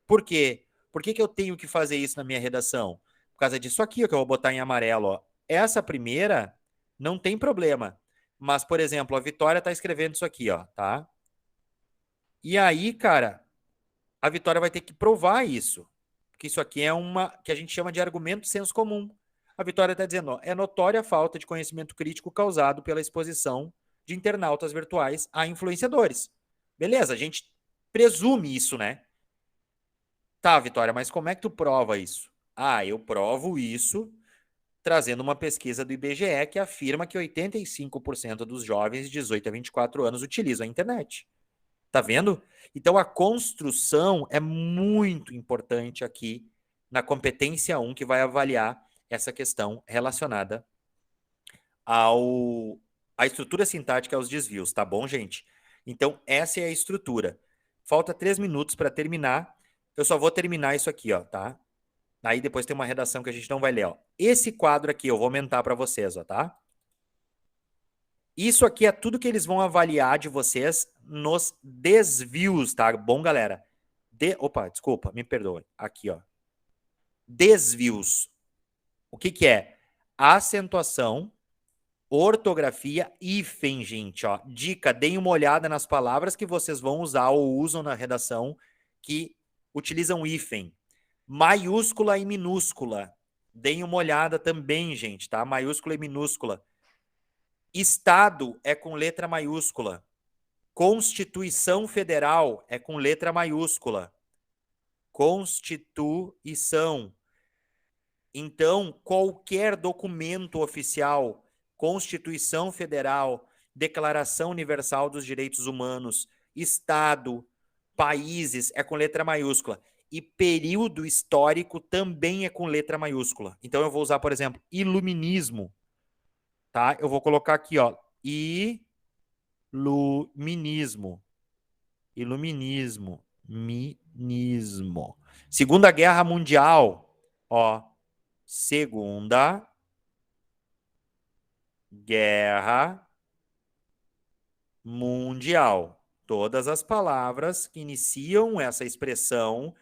Por quê? Por que eu tenho que fazer isso na minha redação? Por causa disso aqui, ó, que eu vou botar em amarelo, ó. Essa primeira não tem problema. Mas, por exemplo, a Vitória tá escrevendo isso aqui, ó, tá? E aí, cara, a Vitória vai ter que provar isso. Porque isso aqui é uma que a gente chama de argumento de senso comum. A Vitória está dizendo, ó, é notória a falta de conhecimento crítico causado pela exposição de internautas virtuais a influenciadores. Beleza, a gente presume isso, né? Tá, Vitória, mas como é que tu prova isso? Ah, eu provo isso trazendo uma pesquisa do IBGE que afirma que 85% dos jovens de 18 a 24 anos utilizam a internet. Tá vendo? Então, a construção é muito importante aqui na competência 1, que vai avaliar essa questão relacionada à estrutura sintática, aos desvios, tá bom, gente? Então, essa é a estrutura. Falta 3 minutos para terminar. Eu só vou terminar isso aqui, ó, tá? Aí depois tem uma redação que a gente não vai ler, ó. Esse quadro aqui eu vou aumentar para vocês, ó, tá? Isso aqui é tudo que eles vão avaliar de vocês nos desvios, tá bom, galera? Opa, desculpa, me perdoe. Aqui, ó. Desvios. O que que é? Acentuação, ortografia, hífen, gente, ó. Dica, deem uma olhada nas palavras que vocês vão usar ou usam na redação que utilizam hífen. Maiúscula e minúscula. Deem uma olhada também, gente, tá? Maiúscula e minúscula. Estado é com letra maiúscula. Constituição Federal é com letra maiúscula. Constituição. Então, qualquer documento oficial, Constituição Federal, Declaração Universal dos Direitos Humanos, Estado, países, é com letra maiúscula. E período histórico também é com letra maiúscula. Então, eu vou usar, por exemplo, iluminismo. Tá? Eu vou colocar aqui, ó, iluminismo. Minismo. Segunda Guerra Mundial, ó, Segunda Guerra Mundial. Todas as palavras que iniciam essa expressão,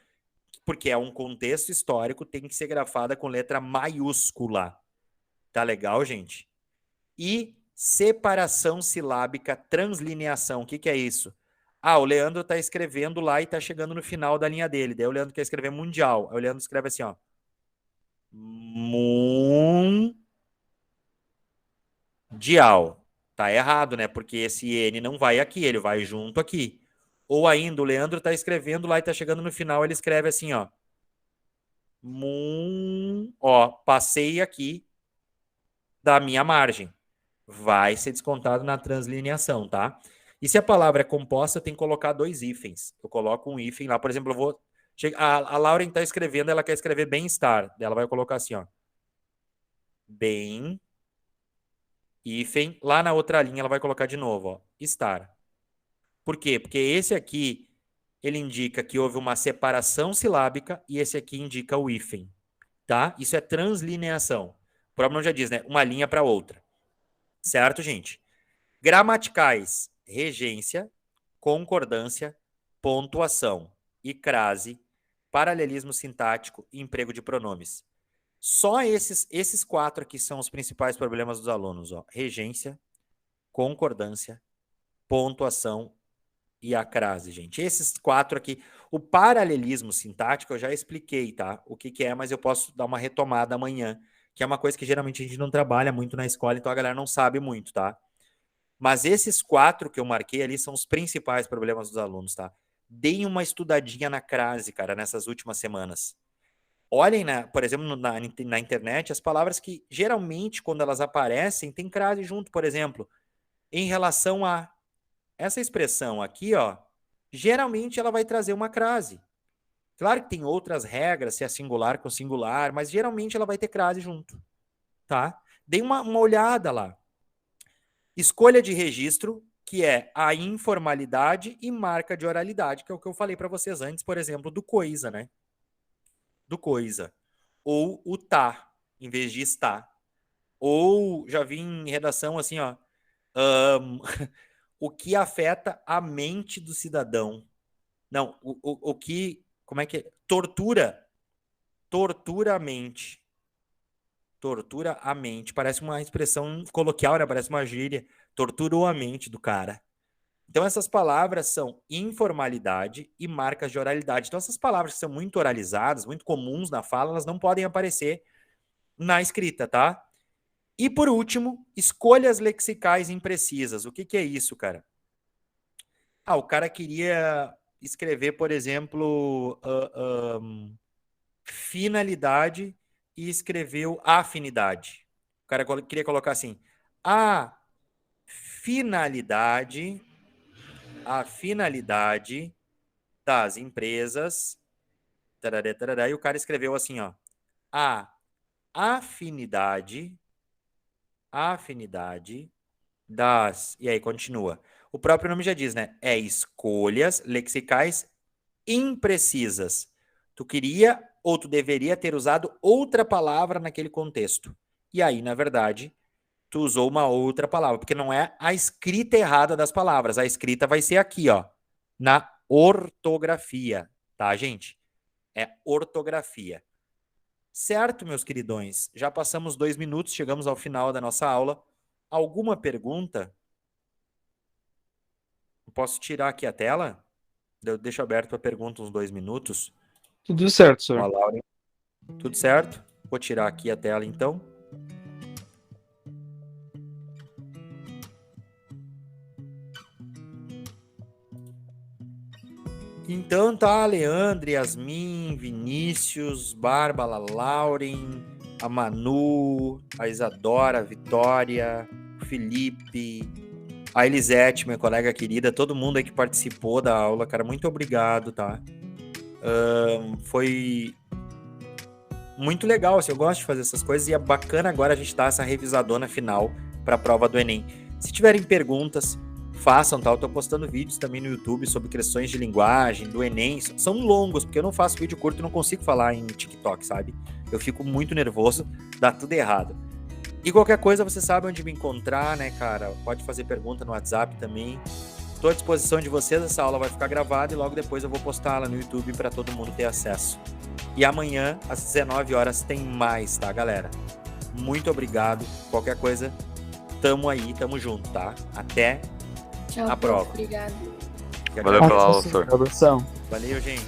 porque é um contexto histórico, tem que ser grafada com letra maiúscula. Tá legal, gente? E separação silábica, translineação. O que é isso? Ah, o Leandro está escrevendo lá e está chegando no final da linha dele. Daí o Leandro quer escrever mundial. Aí o Leandro escreve assim, ó. Mundial. Tá errado, né? Porque esse N não vai aqui, ele vai junto aqui. Ou ainda, o Leandro está escrevendo lá e está chegando no final, ele escreve assim, ó. Ó, passei aqui da minha margem. Vai ser descontado na translineação, tá? E se a palavra é composta, tem que colocar 2 hífens. Eu coloco um hífen lá, por exemplo, eu vou... A Lauren está escrevendo, ela quer escrever bem-estar. Ela vai colocar assim, ó. Bem, hífen. Lá na outra linha, ela vai colocar de novo, ó. Estar. Por quê? Porque esse aqui, ele indica que houve uma separação silábica e esse aqui indica o hífen, tá? Isso é translineação. O próprio nome já diz, né? Uma linha para outra. Certo, gente? Gramaticais, regência, concordância, pontuação e crase, paralelismo sintático e emprego de pronomes. Só esses 4 aqui são os principais problemas dos alunos, ó. Regência, concordância, pontuação e a crase, gente. Esses 4 aqui. O paralelismo sintático eu já expliquei, tá? O que é, mas eu posso dar uma retomada amanhã, que é uma coisa que geralmente a gente não trabalha muito na escola, então a galera não sabe muito, tá? Mas esses 4 que eu marquei ali são os principais problemas dos alunos, tá? Deem uma estudadinha na crase, cara, nessas últimas semanas. Olhem, por exemplo, na internet, as palavras que geralmente, quando elas aparecem, tem crase junto, por exemplo, em relação a essa expressão aqui, ó, geralmente ela vai trazer uma crase. Claro que tem outras regras, se é singular com singular, mas geralmente ela vai ter crase junto, tá? Dê uma olhada lá. Escolha de registro, que é a informalidade e marca de oralidade, que é o que eu falei para vocês antes, por exemplo, do coisa, né? Do coisa. Ou o tá, em vez de está. Ou, já vi em redação assim, ó, o que afeta a mente do cidadão. Não, o que, como é que é? Tortura a mente. Tortura a mente. Parece uma expressão coloquial, né? Parece uma gíria. Torturou a mente do cara. Então, essas palavras são informalidade e marcas de oralidade. Então, essas palavras que são muito oralizadas, muito comuns na fala, elas não podem aparecer na escrita, tá? E, por último, escolhas lexicais imprecisas. O que é isso, cara? O cara queria escrever, por exemplo, finalidade e escreveu afinidade. O cara queria colocar assim, a finalidade das empresas, tarará, tarará, e o cara escreveu assim, ó, a afinidade das, e aí continua. O próprio nome já diz, né? É escolhas lexicais imprecisas. Tu queria ou tu deveria ter usado outra palavra naquele contexto. E aí, na verdade, tu usou uma outra palavra, porque não é a escrita errada das palavras. A escrita vai ser aqui, ó, na ortografia, tá, gente? É ortografia. Certo, meus queridões? Já passamos 2 minutos, chegamos ao final da nossa aula. Alguma pergunta? Eu posso tirar aqui a tela? Eu deixo aberto a pergunta uns 2 minutos. Tudo certo, Com a senhor. Laura. Tudo certo? Vou tirar aqui a tela, então. Então tá, Leandro, Yasmin, Vinícius, Bárbara, Lauren, a Manu, a Isadora, a Vitória, o Felipe, a Elisete, minha colega querida, todo mundo aí que participou da aula, cara, muito obrigado, tá? Foi muito legal, assim, eu gosto de fazer essas coisas e é bacana agora a gente dar essa revisadona final para a prova do Enem. Se tiverem perguntas, façam, tá? Eu tô postando vídeos também no YouTube sobre questões de linguagem, do Enem, são longos, porque eu não faço vídeo curto e não consigo falar em TikTok, sabe? Eu fico muito nervoso, dá tudo errado. E qualquer coisa, você sabe onde me encontrar, né, cara? Pode fazer pergunta no WhatsApp também. Estou à disposição de vocês, essa aula vai ficar gravada e logo depois eu vou postá-la no YouTube para todo mundo ter acesso. E amanhã, às 19 horas, tem mais, tá, galera? Muito obrigado. Qualquer coisa, tamo aí, tamo junto, tá? Até Tchau, a prova. Obrigado. Valeu pela aula, senhor. Abração. Valeu, gente.